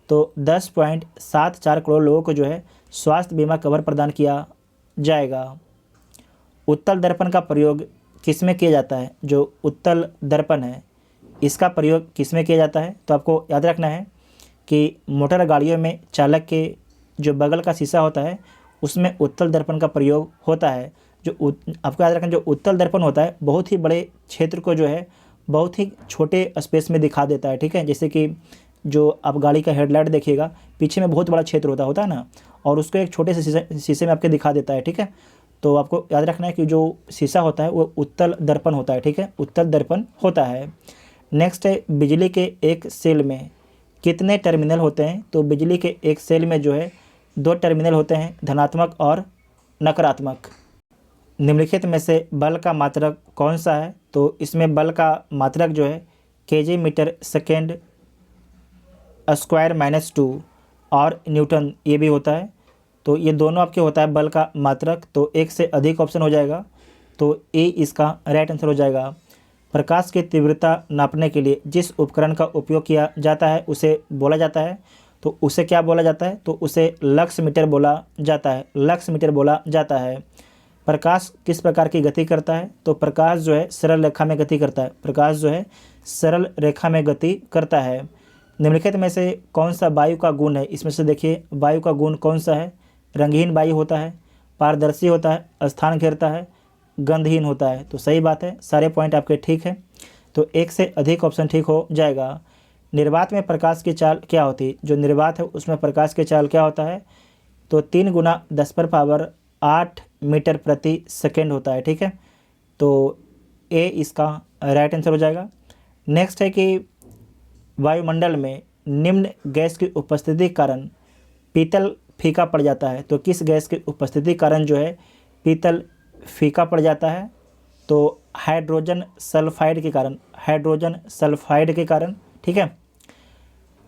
तो 10.74 करोड़ लोगों को जो है स्वास्थ्य बीमा कवर प्रदान किया जाएगा। उत्तल दर्पण का प्रयोग किसमें किया जाता है, जो उत्तल दर्पण है इसका प्रयोग किसमें किया जाता है, तो आपको याद रखना है कि मोटर गाड़ियों में चालक के जो बगल का शीशा होता है उसमें उत्तल दर्पण का प्रयोग होता है। आपको याद रखना जो उत्तल दर्पण होता है बहुत ही बड़े क्षेत्र को जो है बहुत ही छोटे स्पेस में दिखा देता है, ठीक है। जैसे कि जो आप गाड़ी का हेडलाइट देखिएगा पीछे में बहुत बड़ा क्षेत्र होता है ना, और उसको एक छोटे से शीशे में आपके दिखा देता है, ठीक है। तो आपको याद रखना है कि जो शीशा होता है वो उत्तल दर्पण होता है, ठीक है, उत्तल दर्पण होता है। नेक्स्ट है, बिजली के एक सेल में कितने टर्मिनल होते हैं, तो बिजली के एक सेल में जो है 2 टर्मिनल होते हैं, धनात्मक और नकारात्मक। निम्नलिखित में से बल का मात्रक कौन सा है, तो इसमें बल का मात्रक जो है केजी मीटर सेकेंड स्क्वायर -2 और न्यूटन ये भी होता है। तो ये दोनों आपके होता है बल का मात्रक, तो एक से अधिक ऑप्शन हो जाएगा, तो ए इसका राइट आंसर हो जाएगा। प्रकाश की तीव्रता नापने के लिए जिस उपकरण का उपयोग किया जाता है उसे बोला जाता है, तो उसे क्या बोला जाता है, तो उसे लक्स मीटर बोला जाता है, लक्स मीटर बोला जाता है। प्रकाश किस प्रकार की गति करता है, तो प्रकाश जो है सरल रेखा में गति करता है, प्रकाश जो है सरल रेखा में गति करता है। निम्नलिखित में से कौन सा वायु का गुण है, इसमें से देखिए वायु का गुण कौन सा है, रंगहीन वायु होता है, पारदर्शी होता है, स्थान घेरता है, गंधहीन होता है। तो सही बात है, सारे पॉइंट आपके ठीक है, तो एक से अधिक ऑप्शन ठीक हो जाएगा। निर्वात में प्रकाश की चाल क्या होती है, जो निर्वात है उसमें प्रकाश की चाल क्या होता है, तो 3 × 10⁸ मीटर प्रति सेकेंड होता है, ठीक है। तो ए इसका राइट आंसर हो जाएगा। नेक्स्ट है कि वायुमंडल में निम्न गैस की उपस्थिति के कारण पीतल फीका पड़ जाता है, तो किस गैस की उपस्थिति के कारण जो है पीतल फीका पड़ जाता है, तो हाइड्रोजन सल्फाइड के कारण, हाइड्रोजन सल्फाइड के कारण, ठीक है।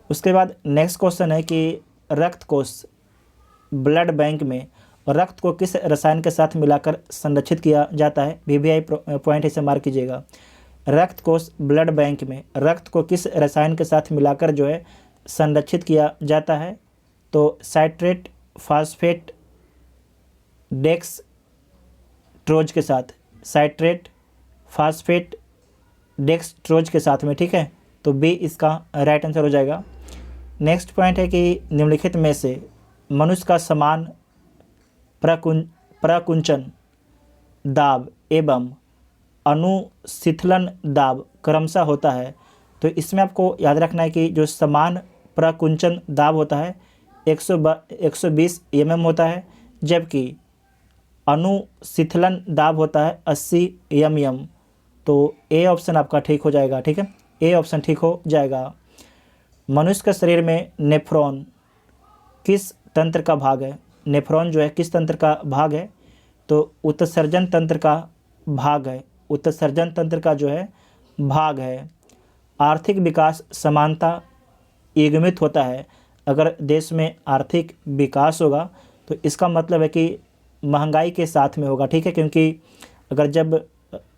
उसके बाद नेक्स्ट क्वेश्चन है कि रक्त कोष ब्लड बैंक में रक्त को किस रसायन के साथ मिलाकर संरक्षित किया जाता है, वीवीआई पॉइंट इसे मार्क कीजिएगा। रक्त कोष ब्लड बैंक में रक्त को किस रसायन के साथ मिलाकर जो है संरक्षित किया जाता है, तो साइट्रेट फास्फेट डेक्सट्रोज के साथ, साइट्रेट फास्फेट डेक्सट्रोज के साथ में, ठीक है। तो बी इसका राइट आंसर हो जाएगा। नेक्स्ट पॉइंट है कि निम्नलिखित में से मनुष्य का समान प्रकुंचन दाब एवं अनुशीतलन दाब क्रमशः होता है, तो इसमें आपको याद रखना है कि जो समान प्रकुंचन दाब होता है 120 mm होता है, जबकि अनुशीतलन दाब होता है 80 mm। तो ए ऑप्शन आपका ठीक हो जाएगा, ठीक है, ए ऑप्शन ठीक हो जाएगा। मनुष्य के शरीर में नेफ्रॉन किस तंत्र का भाग है, नेफ्रॉन जो है किस तंत्र का भाग है, तो उत्सर्जन तंत्र का भाग है, उत्सर्जन तंत्र का जो है भाग है। आर्थिक विकास समानता युग्मित होता है, अगर देश में आर्थिक विकास होगा तो इसका मतलब है कि महंगाई के साथ में होगा, ठीक है, क्योंकि अगर जब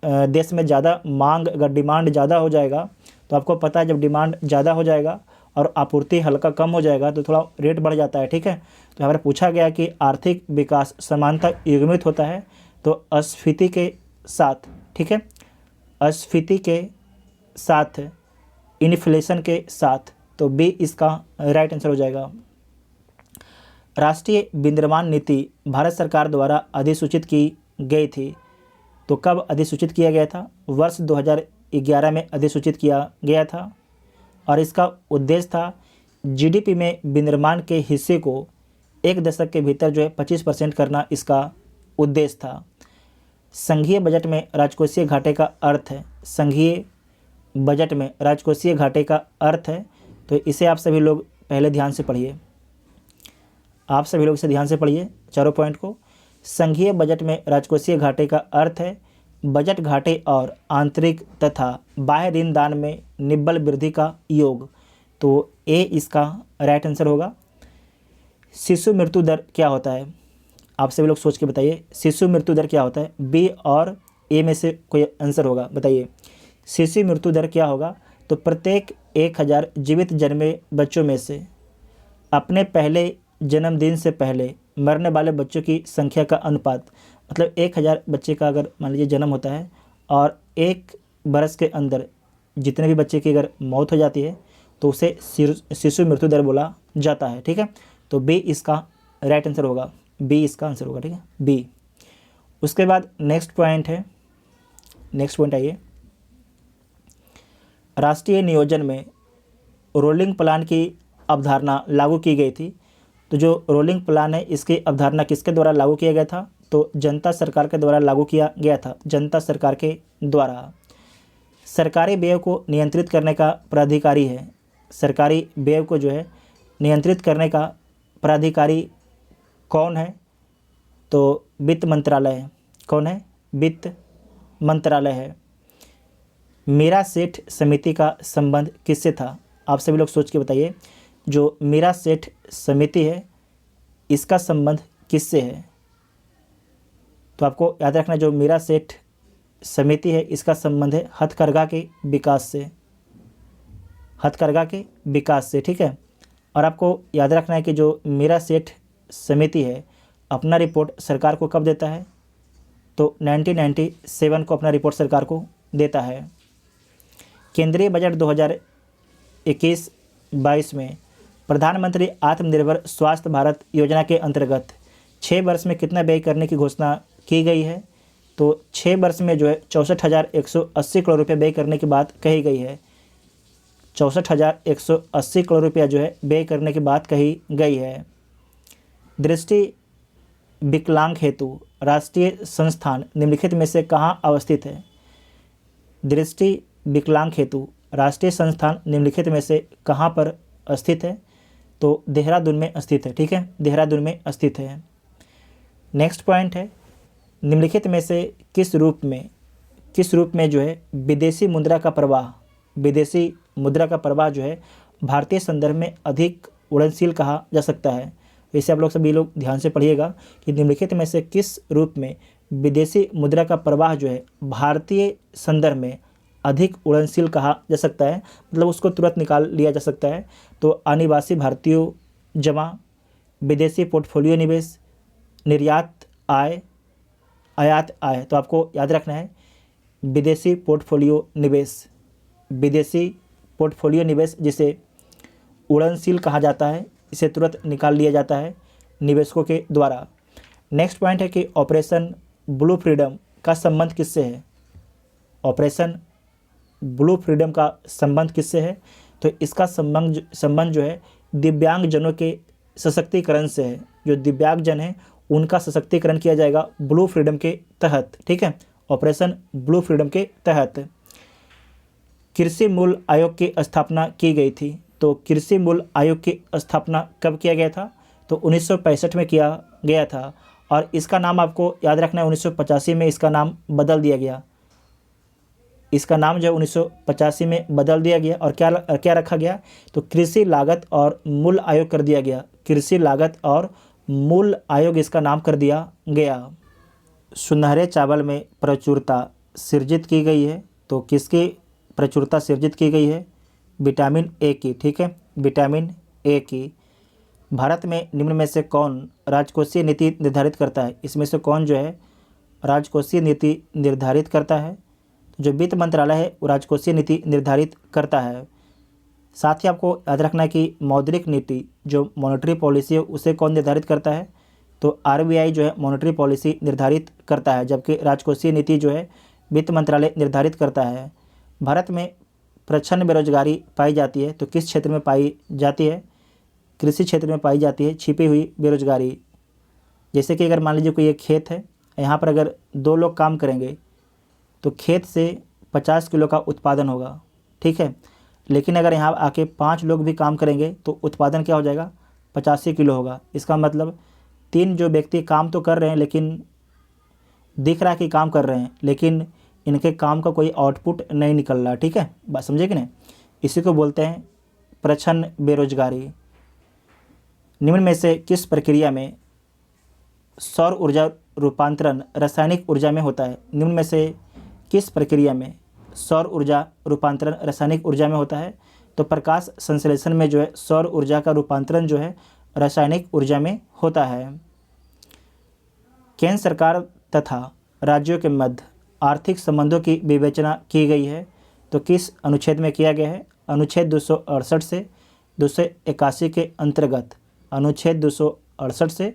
देश में ज़्यादा मांग, अगर डिमांड ज़्यादा हो जाएगा तो आपको पता है जब डिमांड ज़्यादा हो जाएगा और आपूर्ति हल्का कम हो जाएगा तो थोड़ा रेट बढ़ जाता है, ठीक है। तो यहाँ पर पूछा गया कि आर्थिक विकास समानता युग्मित होता है तो अस्फीति के साथ, ठीक है, अस्फीति के साथ, इन्फ्लेशन के साथ, तो बी इसका राइट आंसर हो जाएगा। राष्ट्रीय विनिर्माण नीति भारत सरकार द्वारा अधिसूचित की गई थी तो कब अधिसूचित किया गया था? वर्ष 2011 में अधिसूचित किया गया था और इसका उद्देश्य था जीडीपी में विनिर्माण के हिस्से को 1 दशक के भीतर जो है 25% करना इसका उद्देश्य था। संघीय बजट में राजकोषीय घाटे का अर्थ है, संघीय बजट में राजकोषीय घाटे का अर्थ है, तो इसे आप सभी लोग पहले ध्यान से पढ़िए, आप सभी लोग इसे ध्यान से पढ़िए चारों पॉइंट को। संघीय बजट में राजकोषीय घाटे का अर्थ है बजट घाटे और आंतरिक तथा बाह्य ऋण दान में निव्वल वृद्धि का योग, तो ए इसका राइट आंसर होगा। शिशु मृत्यु दर क्या होता है? आप सभी लोग सोच के बताइए, शिशु मृत्यु दर क्या होता है? बी और ए में से कोई आंसर होगा, बताइए। शिशु मृत्यु दर क्या होगा? तो प्रत्येक 1000 जीवित जन्मे बच्चों में से अपने पहले जन्मदिन से पहले मरने वाले बच्चों की संख्या का अनुपात, मतलब 1000 बच्चे का अगर मान लीजिए जन्म होता है और 1 बरस के अंदर जितने भी बच्चे की अगर मौत हो जाती है तो उसे शिशु मृत्यु दर बोला जाता है, ठीक है। तो बी इसका राइट आंसर होगा, बी इसका आंसर होगा, ठीक है, बी। उसके बाद नेक्स्ट पॉइंट है, नेक्स्ट पॉइंट आइए। राष्ट्रीय नियोजन में रोलिंग प्लान की अवधारणा लागू की गई थी, तो जो रोलिंग प्लान है इसकी अवधारणा किसके द्वारा लागू किया गया था? तो जनता सरकार के द्वारा लागू किया गया था, जनता सरकार के द्वारा। सरकारी व्यय को नियंत्रित करने का प्राधिकारी है, सरकारी व्यय को जो है नियंत्रित करने का प्राधिकारी कौन है? तो वित्त मंत्रालय है। कौन है? वित्त मंत्रालय है। मीरा सेठ समिति का संबंध किससे था? आप सभी लोग सोच के बताइए, जो मीरा सेठ समिति है इसका संबंध किससे है? तो आपको याद रखना, जो मीरा सेठ समिति है इसका संबंध है हथकरघा के विकास से, हथकरघा के विकास से, ठीक है। और आपको याद रखना है कि जो मीरा सेठ समिति है अपना रिपोर्ट सरकार को कब देता है? तो 1997 को अपना रिपोर्ट सरकार को देता है। केंद्रीय बजट 2021-22 में प्रधानमंत्री आत्मनिर्भर स्वास्थ्य भारत योजना के अंतर्गत 6 वर्ष में कितना व्यय करने की घोषणा की गई है? तो 6 वर्ष में जो है 64,180 करोड़ रुपये व्यय करने की बात कही गई है, 64,180 करोड़ रुपया जो है व्यय करने की बात कही गई है। दृष्टि विकलांग हेतु राष्ट्रीय संस्थान निम्नलिखित में से कहाँ अवस्थित है? दृष्टि विकलांग हेतु राष्ट्रीय संस्थान निम्नलिखित में से कहाँ पर स्थित है? तो देहरादून में स्थित है, ठीक है, देहरादून में स्थित है। नेक्स्ट पॉइंट है, निम्नलिखित में से किस रूप में जो है विदेशी मुद्रा का प्रवाह, विदेशी मुद्रा का प्रवाह जो है भारतीय संदर्भ में अधिक उड़नशील कहा जा सकता है? वैसे आप लोग सभी लोग ध्यान से पढ़िएगा कि निम्नलिखित में से किस रूप में विदेशी मुद्रा का प्रवाह जो है भारतीय संदर्भ में अधिक उड़नशील कहा जा सकता है, मतलब उसको तुरंत निकाल लिया जा सकता है। तो अनिवासी भारतीयों जमा, विदेशी पोर्टफोलियो निवेश, निर्यात आय, आयात आय। तो आपको याद रखना है विदेशी पोर्टफोलियो निवेश, विदेशी पोर्टफोलियो निवेश जिसे उड़नशील कहा जाता है, इसे तुरंत निकाल लिया जाता है निवेशकों के द्वारा। नेक्स्ट पॉइंट है कि ऑपरेशन ब्लू फ्रीडम का संबंध किससे है? ऑपरेशन ब्लू फ्रीडम का संबंध किससे है? तो इसका संबंध जो है दिव्यांगजनों के सशक्तिकरण से है। जो दिव्यांगजन है उनका सशक्तिकरण किया जाएगा ब्लू फ्रीडम के तहत, ठीक है, ऑपरेशन ब्लू फ्रीडम के तहत। कृषि मूल्य आयोग की स्थापना की गई थी, तो कृषि मूल्य आयोग की स्थापना कब किया गया था? तो 1965 में किया गया था और इसका नाम आपको याद रखना है 1985 में इसका नाम बदल दिया गया। इसका नाम जो है 1985 में बदल दिया गया और क्या रखा गया? तो कृषि लागत और मूल्य आयोग कर दिया गया, कृषि लागत और मूल्य आयोग इसका नाम कर दिया गया। सुनहरे चावल में प्रचुरता सृजित की गई है, तो किसकी प्रचुरता सृजित की गई है? विटामिन ए की, ठीक है, विटामिन ए की। भारत में निम्न में से कौन राजकोषीय नीति निर्धारित करता है? इसमें से कौन जो है राजकोषीय नीति निर्धारित करता है? जो वित्त मंत्रालय है वो राजकोषीय नीति निर्धारित करता है। साथ ही आपको याद रखना है कि मौद्रिक नीति जो मॉनेटरी पॉलिसी है उसे कौन निर्धारित करता है? तो आरबीआई जो है मॉनेटरी पॉलिसी निर्धारित करता है, जबकि राजकोषीय नीति जो है वित्त मंत्रालय निर्धारित करता है। भारत में प्रच्छन्न बेरोजगारी पाई जाती है तो किस क्षेत्र में पाई जाती है? कृषि क्षेत्र में पाई जाती है छिपी हुई बेरोजगारी। जैसे कि अगर मान लीजिए कोई एक खेत है, यहाँ पर अगर 2 लोग काम करेंगे तो खेत से 50 किलो का उत्पादन होगा, ठीक है। लेकिन अगर यहाँ आके 5 लोग भी काम करेंगे तो उत्पादन क्या हो जाएगा? 85 किलो होगा। इसका मतलब 3 जो व्यक्ति काम तो कर रहे हैं, लेकिन दिख रहा है कि काम कर रहे हैं, लेकिन इनके काम का कोई आउटपुट नहीं निकल रहा, ठीक है। बात समझे कि नहीं? इसी को बोलते हैं प्रच्छन्न बेरोजगारी। निम्न में से किस प्रक्रिया में सौर ऊर्जा रूपांतरण रासायनिक ऊर्जा में होता है? निम्न में से किस प्रक्रिया में सौर ऊर्जा रूपांतरण रासायनिक ऊर्जा में होता है? तो प्रकाश संश्लेषण में जो है सौर ऊर्जा का रूपांतरण जो है रासायनिक ऊर्जा में होता है। केंद्र सरकार तथा राज्यों के मध्य आर्थिक संबंधों की विवेचना की गई है तो किस अनुच्छेद में किया गया है? अनुच्छेद 268 से 281 के अंतर्गत। अनुच्छेद 268 से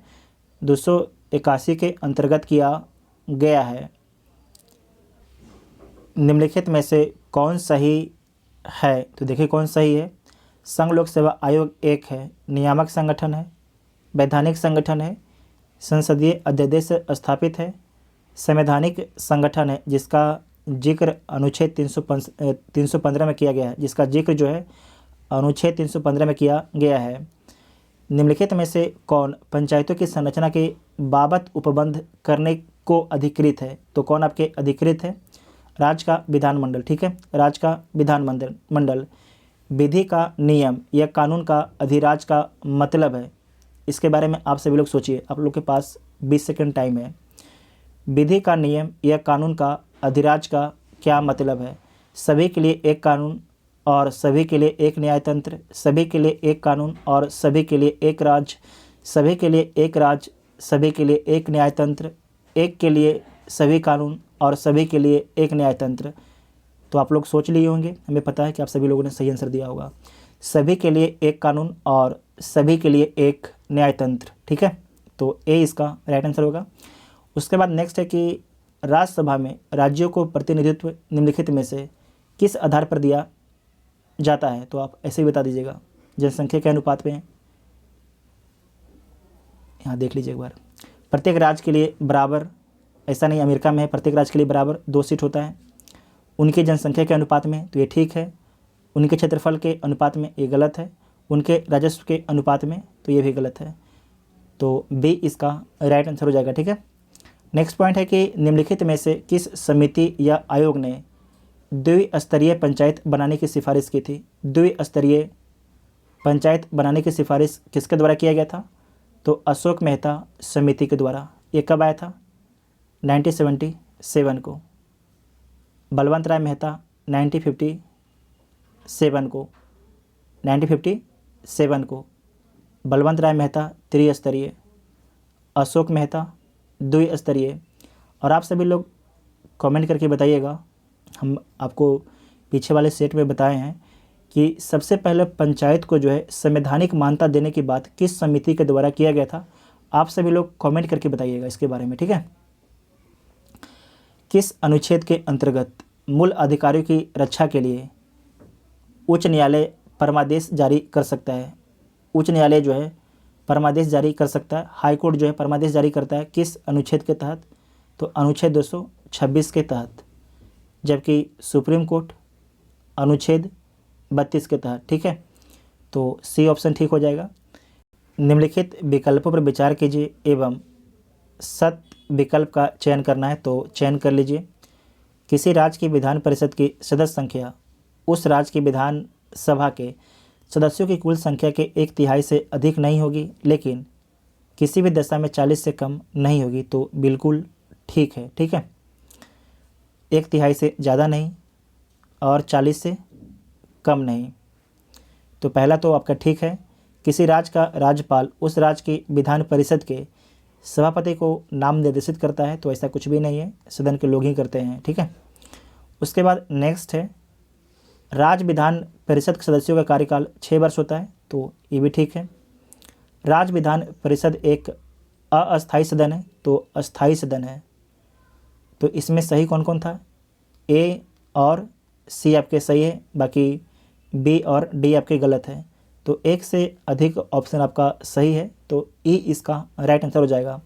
281 के अंतर्गत किया गया है। निम्नलिखित में से कौन सही है? तो देखिए कौन सही है। संघ लोक सेवा आयोग एक है, नियामक संगठन है, वैधानिक संगठन है, संसदीय अध्यादेश स्थापित है, संवैधानिक संगठन है जिसका जिक्र अनुच्छेद 315 में किया गया है, जिसका जिक्र जो है अनुच्छेद 315 में किया गया है। निम्नलिखित में से कौन पंचायतों की संरचना के बाबत उपबंध करने को अधिकृत है? तो कौन आपके अधिकृत है? राज्य का विधानमंडल, ठीक है, राज्य का विधानमंडल। विधि का नियम या कानून का अधिराज का मतलब है, इसके बारे में आप सभी लोग सोचिए। आप लोग के पास 20 सेकंड टाइम है। विधि का नियम या कानून का अधिराज का क्या मतलब है? सभी के लिए एक कानून और सभी के लिए एक न्यायतंत्र, सभी के लिए एक कानून और सभी के लिए एक राज्य, सभी के लिए एक राज्य, सभी के लिए एक न्यायतंत्र, एक के लिए सभी कानून और सभी के लिए एक न्यायतंत्र। तो आप लोग सोच लिए होंगे, हमें पता है कि आप सभी लोगों ने सही आंसर दिया होगा। सभी के लिए एक कानून और सभी के लिए एक न्यायतंत्र, ठीक है। तो ए इसका राइट आंसर होगा। उसके बाद नेक्स्ट है कि राज्यसभा में राज्यों को प्रतिनिधित्व निम्नलिखित में से किस आधार पर दिया जाता है? तो आप ऐसे ही बता दीजिएगा। जनसंख्या के अनुपात में, यहाँ देख लीजिए एक बार। प्रत्येक राज्य के लिए बराबर, ऐसा नहीं अमेरिका में है प्रत्येक राज्य के लिए बराबर 2 सीट होता है। उनकी जनसंख्या के अनुपात में, तो ये ठीक है। उनके क्षेत्रफल के अनुपात में, ये गलत है। उनके राजस्व के अनुपात में, तो ये भी गलत है। तो बी इसका राइट आंसर हो जाएगा, ठीक है। नेक्स्ट पॉइंट है कि निम्नलिखित में से किस समिति या आयोग ने द्विस्तरीय पंचायत बनाने की सिफारिश की थी? द्विस्तरीय पंचायत बनाने की सिफारिश किसके द्वारा किया गया था? तो अशोक मेहता समिति के द्वारा। ये कब आया था? 1977 को। बलवंत राय मेहता 1957 को। 1957 को बलवंत राय मेहता त्रिस्तरीय, अशोक मेहता द्विस्तरीय। और आप सभी लोग कमेंट करके बताइएगा, हम आपको पीछे वाले सेट में बताए हैं कि सबसे पहले पंचायत को जो है संवैधानिक मान्यता देने की बात किस समिति के द्वारा किया गया था? आप सभी लोग कमेंट करके बताइएगा इसके बारे में, ठीक है। किस अनुच्छेद के अंतर्गत मूल अधिकारियों की रक्षा के लिए उच्च न्यायालय परमादेश जारी कर सकता है? उच्च न्यायालय जो है परमादेश जारी कर सकता है, हाई कोर्ट जो है परमादेश जारी करता है किस अनुच्छेद के तहत? तो अनुच्छेद 226 के तहत, जबकि सुप्रीम कोर्ट अनुच्छेद 32 के तहत, ठीक है। तो सी ऑप्शन ठीक हो जाएगा। निम्नलिखित विकल्पों पर विचार कीजिए एवं सत विकल्प का चयन करना है, तो चयन कर लीजिए। किसी राज्य की विधान परिषद की सदस्य संख्या उस राज्य की विधान सभा के सदस्यों की कुल संख्या के 1/3 से अधिक नहीं होगी, लेकिन किसी भी दशा में 40 से कम नहीं होगी, तो बिल्कुल ठीक है, ठीक है। 1/3 से ज़्यादा नहीं और 40 से कम नहीं। तो पहला तो आपका ठीक है, किसी राज्य का राज्यपाल उस राज्य की विधान परिषद के सभापति को नाम निर्देशित करता है, तो ऐसा कुछ भी नहीं है, सदन के लोग ही करते हैं, ठीक है। उसके बाद नेक्स्ट है, राज्य विधान परिषद के सदस्यों का कार्यकाल 6 वर्ष होता है, तो ये भी ठीक है। राज्य विधान परिषद एक अस्थायी सदन है, तो अस्थायी सदन है। तो इसमें सही कौन कौन था, ए और सी आपके सही है, बाकी बी और डी आपके गलत है। तो एक से अधिक ऑप्शन आपका सही है, तो ई इसका राइट आंसर हो जाएगा।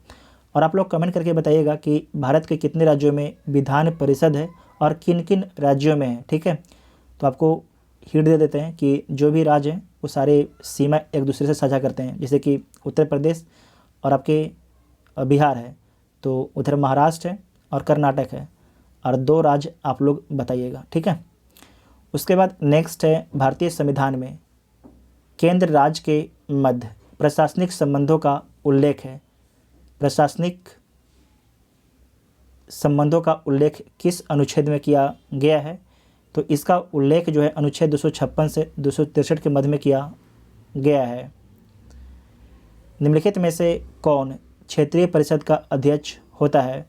और आप लोग कमेंट करके बताइएगा कि भारत के कितने राज्यों में विधान परिषद है और किन किन राज्यों में है, ठीक है। तो आपको हिंट दे देते हैं कि जो भी राज्य हैं वो सारे सीमा एक दूसरे से साझा करते हैं, जैसे कि उत्तर प्रदेश और आपके बिहार है, तो उधर महाराष्ट्र है और कर्नाटक है, और 2 राज्य आप लोग बताइएगा, ठीक है। उसके बाद नेक्स्ट है, भारतीय संविधान में केंद्र राज्य के मध्य प्रशासनिक संबंधों का उल्लेख है। प्रशासनिक संबंधों का उल्लेख किस अनुच्छेद में किया गया है, तो इसका उल्लेख जो है अनुच्छेद 256 से 263 के मध्य में किया गया है। निम्नलिखित में से कौन क्षेत्रीय परिषद का अध्यक्ष होता है,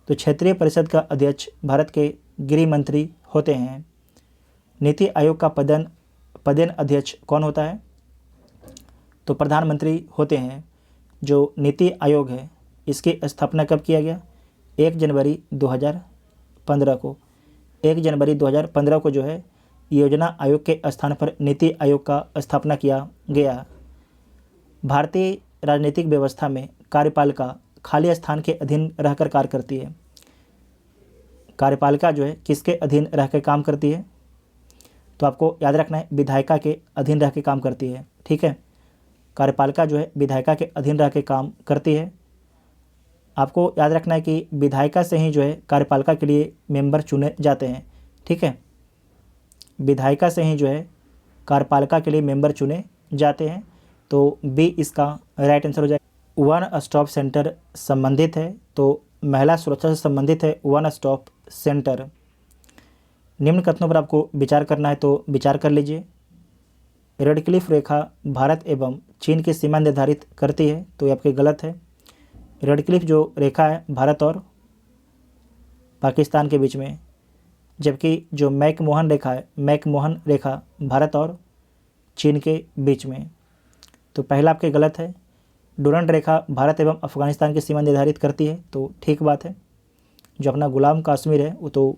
तो क्षेत्रीय परिषद का अध्यक्ष भारत के गृह मंत्री होते हैं। नीति आयोग का पदेन अध्यक्ष कौन होता है, तो प्रधानमंत्री होते हैं। जो नीति आयोग है इसकी स्थापना कब किया गया, 1 जनवरी 2015 को। 1 जनवरी 2015 को जो है योजना आयोग के स्थान पर नीति आयोग का स्थापना किया गया। भारतीय राजनीतिक व्यवस्था में कार्यपालिका खाली स्थान के अधीन रहकर कार्य करती है। कार्यपालिका जो है किसके अधीन रह के काम करती है, तो आपको याद रखना है विधायिका के अधीन रह के काम करती है, ठीक है। कार्यपालिका जो है विधायिका के अधीन रह के काम करती है। आपको याद रखना है कि विधायिका से ही जो है कार्यपालिका के लिए मेंबर चुने जाते हैं, ठीक है। विधायिका से ही जो है कार्यपालिका के लिए मेंबर चुने जाते हैं, तो बी इसका राइट आंसर हो जाएगा। वन स्टॉप सेंटर संबंधित है, तो महिला सुरक्षा से संबंधित है वन स्टॉप सेंटर। निम्न कथनों पर आपको विचार करना है, तो विचार कर लीजिए। रेडक्लिफ रेखा भारत एवं चीन की सीमा निर्धारित करती है, तो ये आपके गलत है। रेडक्लिफ जो रेखा है भारत और पाकिस्तान के बीच में, जबकि जो मैकमोहन रेखा है, मैकमोहन रेखा भारत और चीन के बीच में, तो पहला आपके गलत है। डुरंड रेखा भारत एवं अफगानिस्तान की सीमा निर्धारित करती है, तो ठीक बात है। जो अपना गुलाम कश्मीर है वो तो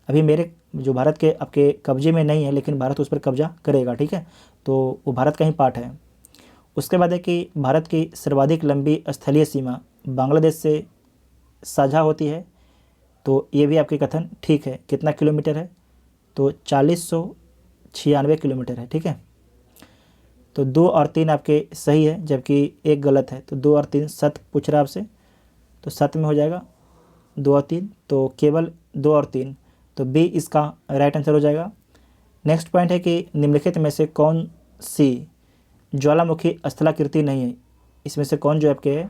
अभी मेरे जो भारत के आपके कब्जे में नहीं है, लेकिन भारत उस पर कब्जा करेगा, ठीक है, तो वो भारत का ही पार्ट है। उसके बाद है कि भारत की सर्वाधिक लंबी स्थलीय सीमा बांग्लादेश से साझा होती है, तो ये भी आपके कथन ठीक है। कितना किलोमीटर है, तो 4096 किलोमीटर है, ठीक है। तो 2 और 3 आपके सही है, जबकि एक गलत है, तो 2 और 3 सत पूछ रहा आपसे, तो सत में हो जाएगा 2 और 3, तो केवल 2 और 3, तो बी इसका राइट आंसर हो जाएगा। नेक्स्ट पॉइंट है कि निम्नलिखित में से कौन सी ज्वालामुखी स्थलाकृति नहीं है। इसमें से कौन जो आपके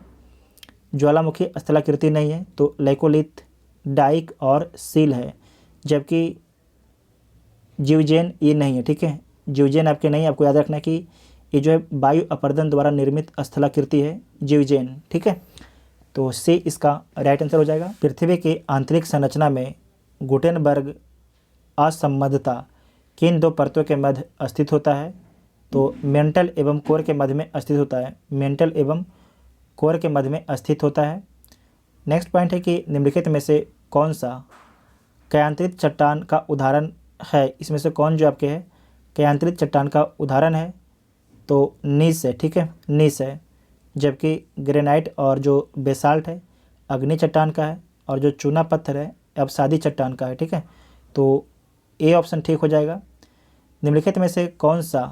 ज्वालामुखी स्थलाकृति नहीं है, तो लैकोलिथ, डाइक और सील है, जबकि जीवजेन ये नहीं है, ठीक है। जीवजेन आपके नहीं, आपको याद रखना है कि ये जो है वायु अपरदन द्वारा निर्मित स्थलाकृति है जीवजेन, ठीक है। तो सी इसका राइट आंसर हो जाएगा। पृथ्वी की आंतरिक संरचना में गुटेनबर्ग असंबद्धता किन 2 परतों के मध्य स्थित होता है, तो मेंटल एवं कोर के मध्य में स्थित होता है। मेंटल एवं कोर के मध्य में स्थित होता है। नेक्स्ट पॉइंट है कि निम्नलिखित में से कौन सा कयांत्रित चट्टान का उदाहरण है। इसमें से कौन जो आपके है कयांत्रित चट्टान का उदाहरण है, तो नीस है, ठीक है, नीस है। जबकि ग्रेनाइट और जो बेसाल्ट है अग्नि चट्टान का है, और जो चूना पत्थर है अवसादी चट्टान का है, ठीक है। तो ए ऑप्शन ठीक हो जाएगा। निम्नलिखित में से कौन सा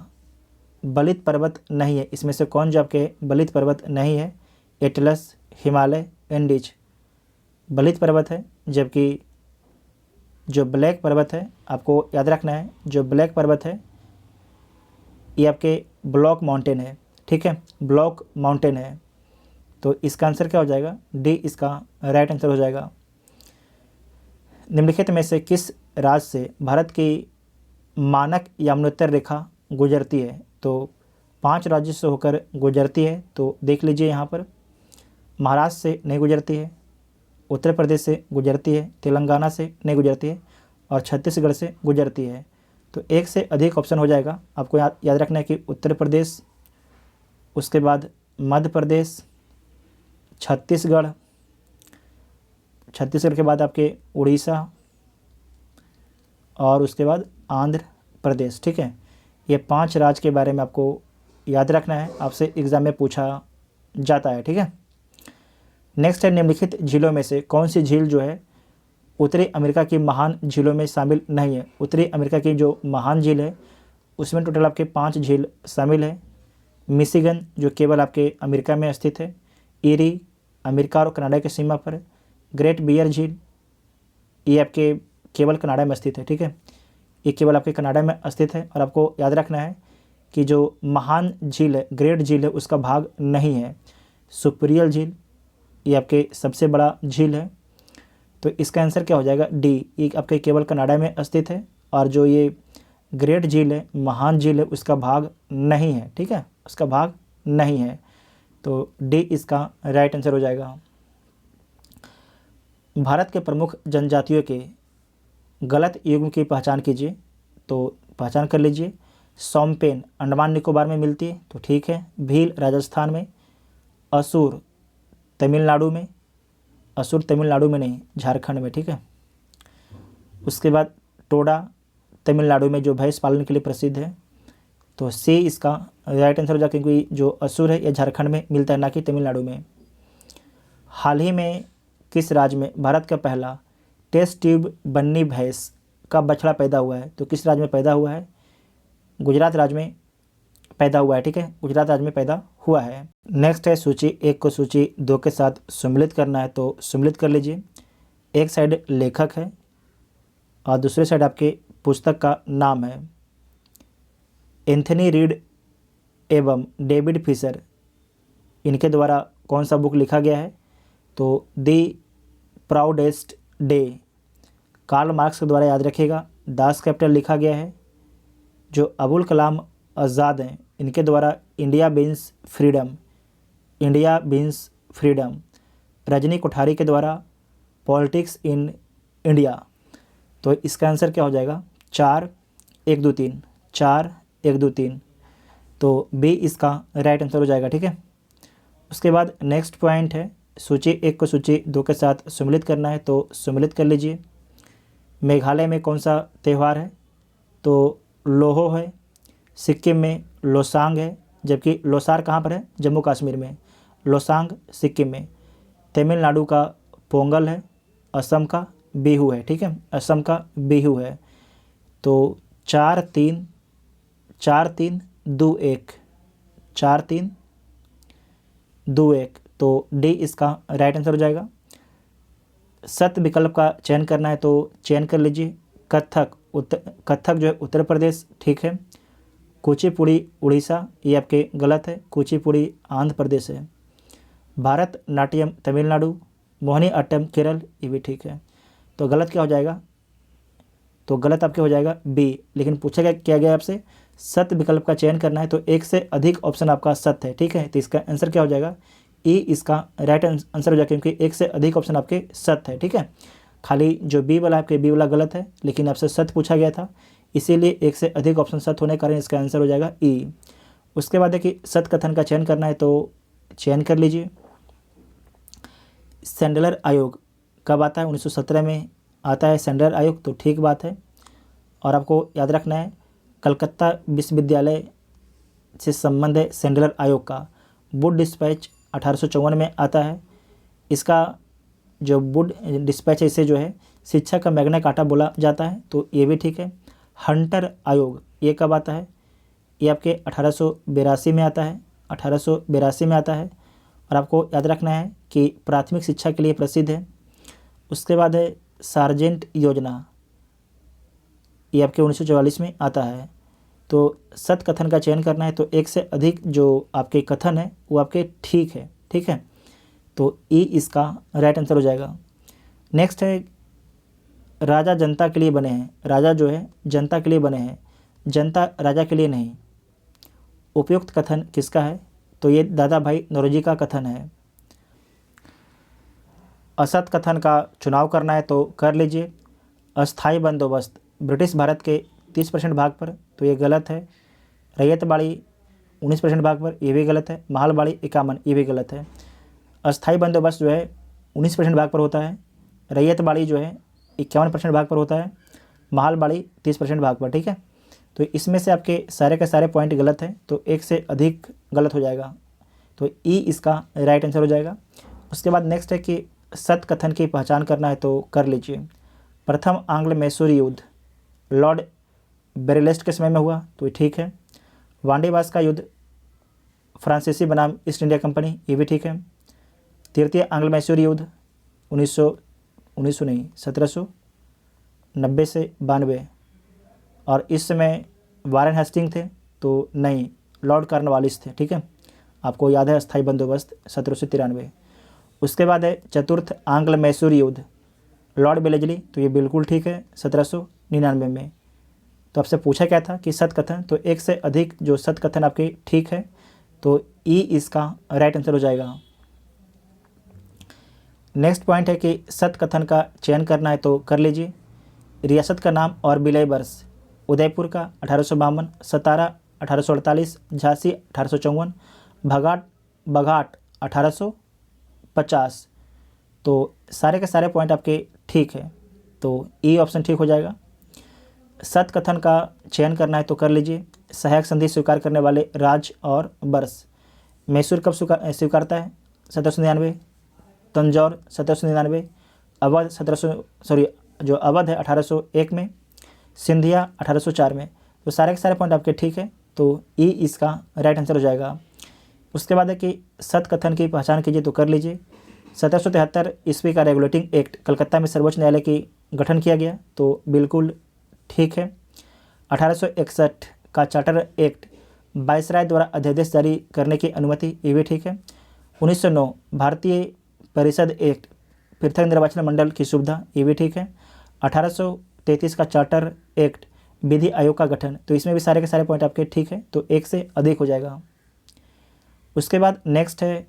बलित पर्वत नहीं है। इसमें से कौन जो आपके बलित पर्वत नहीं है, एटलस, हिमालय, एंडीज। बलित पर्वत है, जबकि जो ब्लैक पर्वत है आपको याद रखना है, जो ब्लैक पर्वत है ये आपके ब्लॉक माउंटेन है, ठीक है, ब्लॉक माउंटेन है। तो इसका आंसर क्या हो जाएगा, डी इसका राइट आंसर हो जाएगा। निम्नलिखित में से किस राज्य से भारत की मानक यमुनोत्तर रेखा गुजरती है, तो 5 राज्यों से होकर गुजरती है। तो देख लीजिए यहाँ पर, महाराष्ट्र से नहीं गुजरती है, उत्तर प्रदेश से गुजरती है, तेलंगाना से नहीं गुजरती है और छत्तीसगढ़ से गुजरती है। तो एक से अधिक ऑप्शन हो जाएगा। आपको याद रखना है कि उत्तर प्रदेश, उसके बाद मध्य प्रदेश, छत्तीसगढ़ के बाद आपके उड़ीसा और उसके बाद आंध्र प्रदेश। ठीक है, ये 5 राज्य के बारे में आपको याद रखना है, आपसे एग्ज़ाम में पूछा जाता है। ठीक है, नेक्स्ट है, निम्नलिखित झीलों में से कौन सी झील जो है उत्तरी अमेरिका की महान झीलों में शामिल नहीं है। उत्तरी अमेरिका की जो महान झील है उसमें टोटल आपके 5 झील शामिल है। मिशिगन जो केवल आपके अमेरिका में स्थित है, ईरी अमेरिका और कनाडा की सीमा पर, ग्रेट बियर झील ये आपके केवल कनाडा में स्थित है। ठीक है, ये केवल आपके कनाडा में स्थित है। और आपको याद रखना है कि जो महान झील है, ग्रेट झील है, उसका भाग नहीं है। सुपीरियर झील ये आपके सबसे बड़ा झील है। तो इसका आंसर क्या हो जाएगा, डी, ये आपके केवल कनाडा में स्थित है। और जो ये ग्रेट झील है, महान झील है, उसका भाग नहीं है। ठीक है, उसका भाग नहीं है। तो डी इसका राइट आंसर हो जाएगा। भारत के प्रमुख जनजातियों के गलत युग्म की पहचान कीजिए। तो पहचान कर लीजिए। सोमपेन अंडमान निकोबार में मिलती है, तो ठीक है। भील राजस्थान में, असुर तमिलनाडु में, असुर तमिलनाडु में नहीं, झारखंड में। ठीक है, उसके बाद टोडा तमिलनाडु में, जो भैंस पालन के लिए प्रसिद्ध है। तो सी इसका राइट आंसर हो जाएगा, क्योंकि जो असुर है ये झारखंड में मिलता है, ना कि तमिलनाडु में। हाल ही में किस राज्य में भारत का पहला टेस्ट ट्यूब बन्नी भैंस का बछड़ा पैदा हुआ है। तो किस राज्य में पैदा हुआ है, गुजरात राज्य में पैदा हुआ है। ठीक है, गुजरात राज्य में पैदा हुआ है। नेक्स्ट है, सूची 1 को सूची 2 के साथ सम्मिलित करना है। तो सम्मिलित कर लीजिए। एक साइड लेखक है और दूसरे साइड आपके पुस्तक का नाम है। एंथनी रीड एवं डेविड फिशर, इनके द्वारा कौन सा बुक लिखा गया है। तो दी प्राउडेस्ट डे कार्ल मार्क्स के द्वारा, याद रखिएगा। दास कैपिटल लिखा गया है। जो अबुल कलाम आज़ाद हैं, इनके द्वारा India beans freedom, India beans freedom. Rajni Kothari के द्वारा पॉलिटिक्स इन इंडिया। तो इसका आंसर क्या हो जाएगा, 4 1 2 3, 4 1 2 3। तो बी इसका राइट आंसर हो जाएगा। ठीक है, उसके बाद नेक्स्ट पॉइंट है, सूची 1 को सूची 2 के साथ सम्मिलित करना है। तो सम्मिलित कर लीजिए। मेघालय में कौन सा त्यौहार है। तो लोहो है, सिक्किम में लोसांग है, जबकि लोसार कहाँ पर है, जम्मू कश्मीर में, लोसांग सिक्किम में। तमिलनाडु का पोंगल है, असम का बिहू है। ठीक है, असम का बिहू है। तो 4 3 2 1, 4 3 2 1। तो डी इसका राइट आंसर हो जाएगा। सत्य विकल्प का चयन करना है, तो चयन कर लीजिए। कथक जो है उत्तर प्रदेश, ठीक है। कुचिपुड़ी उड़ीसा, ये आपके गलत है, कुचिपुड़ी आंध्र प्रदेश है। भारत नाट्यम तमिलनाडु, मोहिनी अट्टम केरल, ये भी ठीक है। तो गलत क्या हो जाएगा, तो गलत आपके हो जाएगा बी। लेकिन पूछा क्या गया आपसे, सत्य विकल्प का चयन करना है, तो एक से अधिक ऑप्शन आपका सत्य है। ठीक है, तो इसका आंसर क्या हो जाएगा, ई इसका राइट आंसर हो जाएगा, क्योंकि एक से अधिक ऑप्शन आपके सत्य है। ठीक है, खाली जो बी वाला आपके बी वाला गलत है, लेकिन आपसे सत्य पूछा गया था, इसीलिए एक से अधिक ऑप्शन सत्य होने के कारण इसका आंसर हो जाएगा ई। उसके बाद है कि सत्य कथन का चयन करना है, तो चयन कर लीजिए। सैंडलर आयोग कब आता है, 1917 में आता है सैंडलर आयोग, तो ठीक बात है। और आपको याद रखना है, कलकत्ता विश्वविद्यालय से संबंध है सैंडलर आयोग का। वुड डिस्पैच 1854 में आता है। इसका जो वुड डिस्पैच है, इसे जो है शिक्षा का मैग्ना कार्टा बोला जाता है, तो ये भी ठीक है। हंटर आयोग ये कब आता है, ये आपके 1882 में आता है, 1882 में आता है। और आपको याद रखना है कि प्राथमिक शिक्षा के लिए प्रसिद्ध है। उसके बाद है सार्जेंट योजना, ये आपके 1944 में आता है। तो सत्य कथन का चयन करना है, तो एक से अधिक जो आपके कथन है वो आपके ठीक है। ठीक है, तो ई इसका राइट आंसर हो जाएगा। नेक्स्ट है, राजा जनता के लिए बने हैं, राजा जो है जनता के लिए बने हैं, जनता राजा के लिए नहीं। उपयुक्त कथन किसका है? तो ये दादा भाई नौरोजी का कथन है। असत कथन का चुनाव करना है तो कर लीजिए। अस्थाई बंदोबस्त ब्रिटिश भारत के 30% भाग पर, तो ये गलत है। रैयत बाड़ी 19% भाग पर, ये भी गलत है। महल बाड़ी 51, ये भी गलत है। अस्थाई बंदोबस्त जो है 19% भाग पर होता है। रैयत बाड़ी जो है 51% भाग पर होता है। महल बाड़ी 30% भाग पर, ठीक है। तो इसमें से आपके सारे के सारे पॉइंट गलत हैं, तो एक से अधिक गलत हो जाएगा, तो ई इसका राइट आंसर हो जाएगा। उसके बाद नेक्स्ट है कि सत कथन की पहचान करना है तो कर लीजिए। प्रथम आंग्ल मैसूर युद्ध लॉर्ड बेरेलेस्ट के समय में हुआ, तो ये ठीक है। वांडीवास का युद्ध फ्रांसीसी बनाम ईस्ट इंडिया कंपनी, ये भी ठीक है। तृतीय आंग्ल मैसूर युद्ध 1790 से 92, और इस समय वारेन हेस्टिंग थे, तो नहीं, लॉर्ड कॉर्नवालिस थे, ठीक है। आपको याद है अस्थाई बंदोबस्त 1793। उसके बाद है चतुर्थ आंग्ल मैसूर युद्ध लॉर्ड बेलेजली, तो ये बिल्कुल ठीक है 1799 में। तो आपसे पूछा क्या था कि सत कथन, तो एक से अधिक जो सत कथन आपके ठीक है, तो ई इसका राइट आंसर हो जाएगा। नेक्स्ट पॉइंट है कि सत कथन का चयन करना है तो कर लीजिए। रियासत का नाम और विलय वर्ष उदयपुर का 1852, सतारा 1848, झांसी 1854, बघाट 1850। तो सारे के सारे पॉइंट आपके ठीक है, तो ई ऑप्शन ठीक हो जाएगा। सत कथन का चयन करना है तो कर लीजिए। सहायक संधि स्वीकार करने वाले राज्य और वर्ष, मैसूर कब स्वीकारता है? 1799, तंजौर 1799, अवध जो अवध है 1801 में, सिंधिया 1804 में। तो सारे के सारे पॉइंट आपके ठीक है, तो ई इसका राइट आंसर हो जाएगा। उसके बाद है कि सत कथन की पहचान कीजिए तो कर लीजिए। 1773 ईस्वी का रेगुलेटिंग एक्ट कलकत्ता में सर्वोच्च न्यायालय की गठन किया गया, तो बिल्कुल ठीक है। 1861 का चार्टर एक्ट वायसराय द्वारा अध्यादेश जारी करने की अनुमति, ये भी ठीक है। 1909 भारतीय परिषद एक्ट पृथक निर्वाचन मंडल की सुविधा, ये भी ठीक है। 1833 का चार्टर एक्ट विधि आयोग का गठन, तो इसमें भी सारे के सारे पॉइंट आपके ठीक है, तो एक से अधिक हो जाएगा। उसके बाद नेक्स्ट है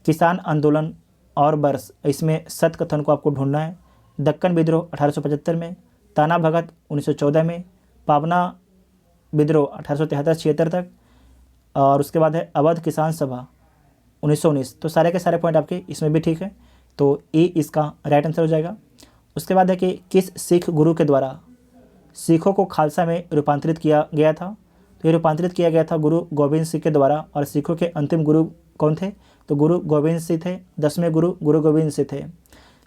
किसान आंदोलन और वर्ष, इसमें सत कथन को आपको ढूंढना है। दक्कन विद्रोह 1875 में, ताना भगत 1914 में, पावना विद्रोह 1873-76 तक, और उसके बाद है अवध किसान सभा 1919। तो सारे के सारे पॉइंट आपके इसमें भी ठीक है, तो ई इसका राइट आंसर हो जाएगा। उसके बाद है कि किस सिख गुरु के द्वारा सिखों को खालसा में रूपांतरित किया गया था? तो ये रूपांतरित किया गया था गुरु गोविंद सिंह के द्वारा, और सिखों के अंतिम गुरु कौन थे? तो गुरु गोविंद सिंह थे। 10वें गुरु गुरु गोविंद सिंह थे।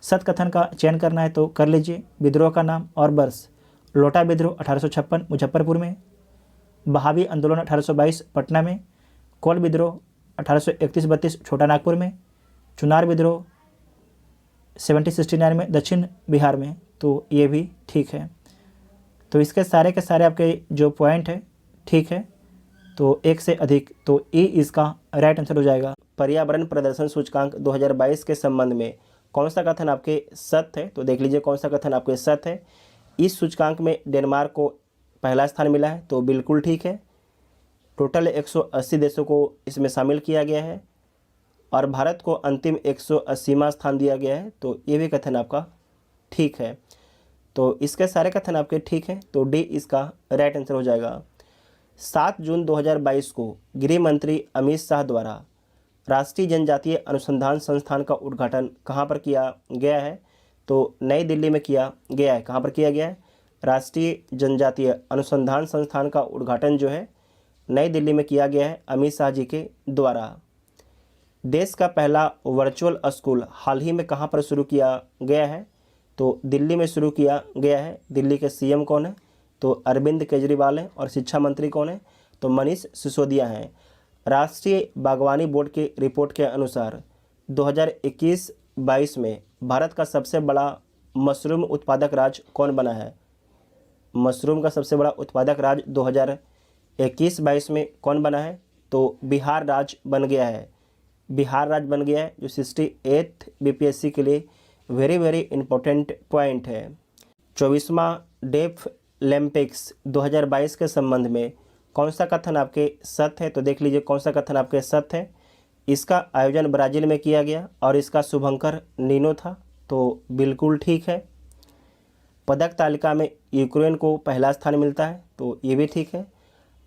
सत कथन का चयन करना है तो कर लीजिए। विद्रोह का नाम और वर्ष, लोटा विद्रोह 1856 मुजफ्फरपुर में, बहावी आंदोलन 1822 पटना में, कोल विद्रोह 1831-32 छोटा नागपुर में, चुनार विद्रोह 1769 में दक्षिण बिहार में, तो ये भी ठीक है। तो इसके सारे के सारे आपके जो पॉइंट है ठीक है, तो एक से अधिक, तो ई इसका राइट आंसर हो जाएगा। पर्यावरण प्रदर्शन सूचकांक 2022 के संबंध में कौन सा कथन आपके सत्य है? तो देख लीजिए कौन सा कथन आपके सत्य है। इस सूचकांक में डेनमार्क को पहला स्थान मिला है, तो बिल्कुल ठीक है। टोटल 180 देशों को इसमें शामिल किया गया है, और भारत को अंतिम 180वां स्थान दिया गया है, तो ये भी कथन आपका ठीक है। तो इसके सारे कथन आपके ठीक हैं, तो डी इसका राइट आंसर हो जाएगा। 7 जून 2022 को गृह मंत्री अमित शाह द्वारा राष्ट्रीय जनजातीय अनुसंधान संस्थान का उद्घाटन कहाँ पर किया गया है? तो नई दिल्ली में किया गया है। कहाँ पर किया गया है? राष्ट्रीय जनजातीय अनुसंधान संस्थान का उद्घाटन जो है नई दिल्ली में किया गया है अमित शाह जी के द्वारा। देश का पहला वर्चुअल स्कूल हाल ही में कहाँ पर शुरू किया गया है? तो दिल्ली में शुरू किया गया है। दिल्ली के सीएम कौन है? तो अरविंद केजरीवाल हैं। और शिक्षा मंत्री कौन है? तो मनीष सिसोदिया हैं। राष्ट्रीय बागवानी बोर्ड की रिपोर्ट के अनुसार 2021-22 में भारत का सबसे बड़ा मशरूम उत्पादक राज्य कौन बना है? मशरूम का सबसे बड़ा उत्पादक राज्य 2021-22 में कौन बना है? तो बिहार राज्य बन गया है। बिहार राज्य बन गया है, जो 68 बीपीएससी के लिए वेरी इंपॉर्टेंट पॉइंट है। 24वां डेफ ओलंपिक्स 2022 के संबंध में कौन सा कथन आपके सत्य है? तो देख लीजिए कौन सा कथन आपके सत्य है। इसका आयोजन ब्राज़ील में किया गया और इसका शुभंकर नीनो था, तो बिल्कुल ठीक है। पदक तालिका में यूक्रेन को पहला स्थान मिलता है, तो ये भी ठीक है।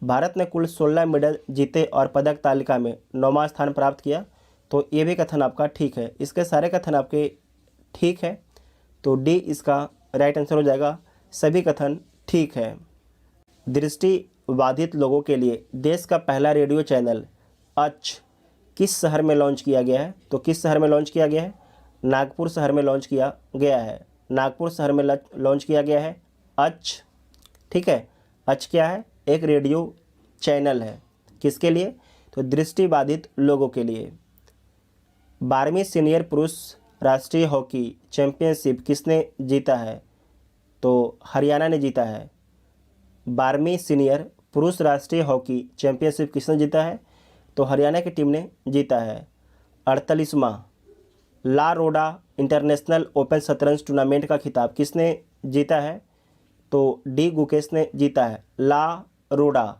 भारत ने कुल 16 मेडल जीते और पदक तालिका में 9वां स्थान प्राप्त किया, तो ये भी कथन आपका ठीक है। इसके सारे कथन आपके ठीक है, तो डी इसका राइट आंसर हो जाएगा। सभी कथन ठीक है। दृष्टिबाधित लोगों के लिए देश का पहला रेडियो चैनल अच किस शहर में लॉन्च किया गया है? तो किस शहर में लॉन्च किया गया है? नागपुर शहर में लॉन्च किया गया है। नागपुर शहर में लॉन्च किया गया है अच, ठीक है। अच क्या है? एक रेडियो चैनल है। किसके लिए? तो दृष्टिबाधित लोगों के लिए। 12वीं सीनियर पुरुष राष्ट्रीय हॉकी चैंपियनशिप किसने जीता है? तो हरियाणा ने जीता है। 12वीं सीनियर पुरुष राष्ट्रीय हॉकी चैंपियनशिप किसने जीता है? तो हरियाणा की टीम ने जीता है। 48वां ला रोडा इंटरनेशनल ओपन शतरंज टूर्नामेंट का खिताब किसने जीता है? तो डी गुकेश ने जीता है। ला रोडा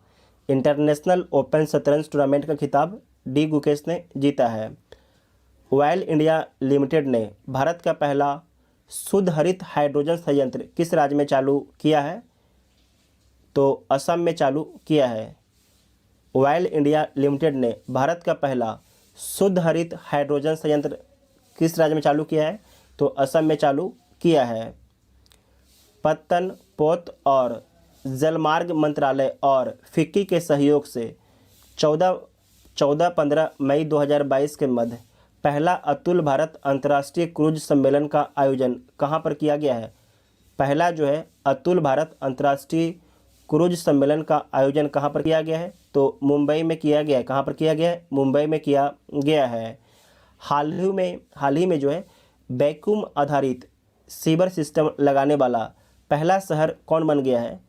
इंटरनेशनल ओपन शतरंज टूर्नामेंट का खिताब डी गुकेश ने जीता है। ऑयल इंडिया लिमिटेड ने भारत का पहला शुद्ध हरित हाइड्रोजन संयंत्र किस राज्य में चालू किया है? तो असम में चालू किया है। ऑयल इंडिया लिमिटेड ने भारत का पहला शुद्ध हरित हाइड्रोजन संयंत्र किस राज्य में चालू किया है? तो असम में चालू किया है। पत्तन, पोत और जलमार्ग मंत्रालय और फिक्की के सहयोग से 14-15 मई 2022 के मध्य पहला अतुल भारत अंतर्राष्ट्रीय क्रूज सम्मेलन का आयोजन कहाँ पर किया गया है? पहला जो है अतुल भारत अंतर्राष्ट्रीय क्रूज सम्मेलन का आयोजन कहाँ पर किया गया है? तो मुंबई में किया गया है। कहाँ पर किया गया है? मुंबई में किया गया है। हाल ही में जो है वैक्यूम आधारित सीवर सिस्टम लगाने वाला पहला शहर कौन बन गया है?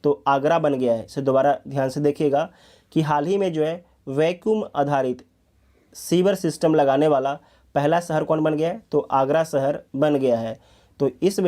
तो आगरा बन गया है। इसे दोबारा ध्यान से देखिएगा कि हाल ही में जो है वैक्यूम आधारित सीवर सिस्टम लगाने वाला पहला शहर कौन बन गया है? तो आगरा शहर बन गया है। तो इस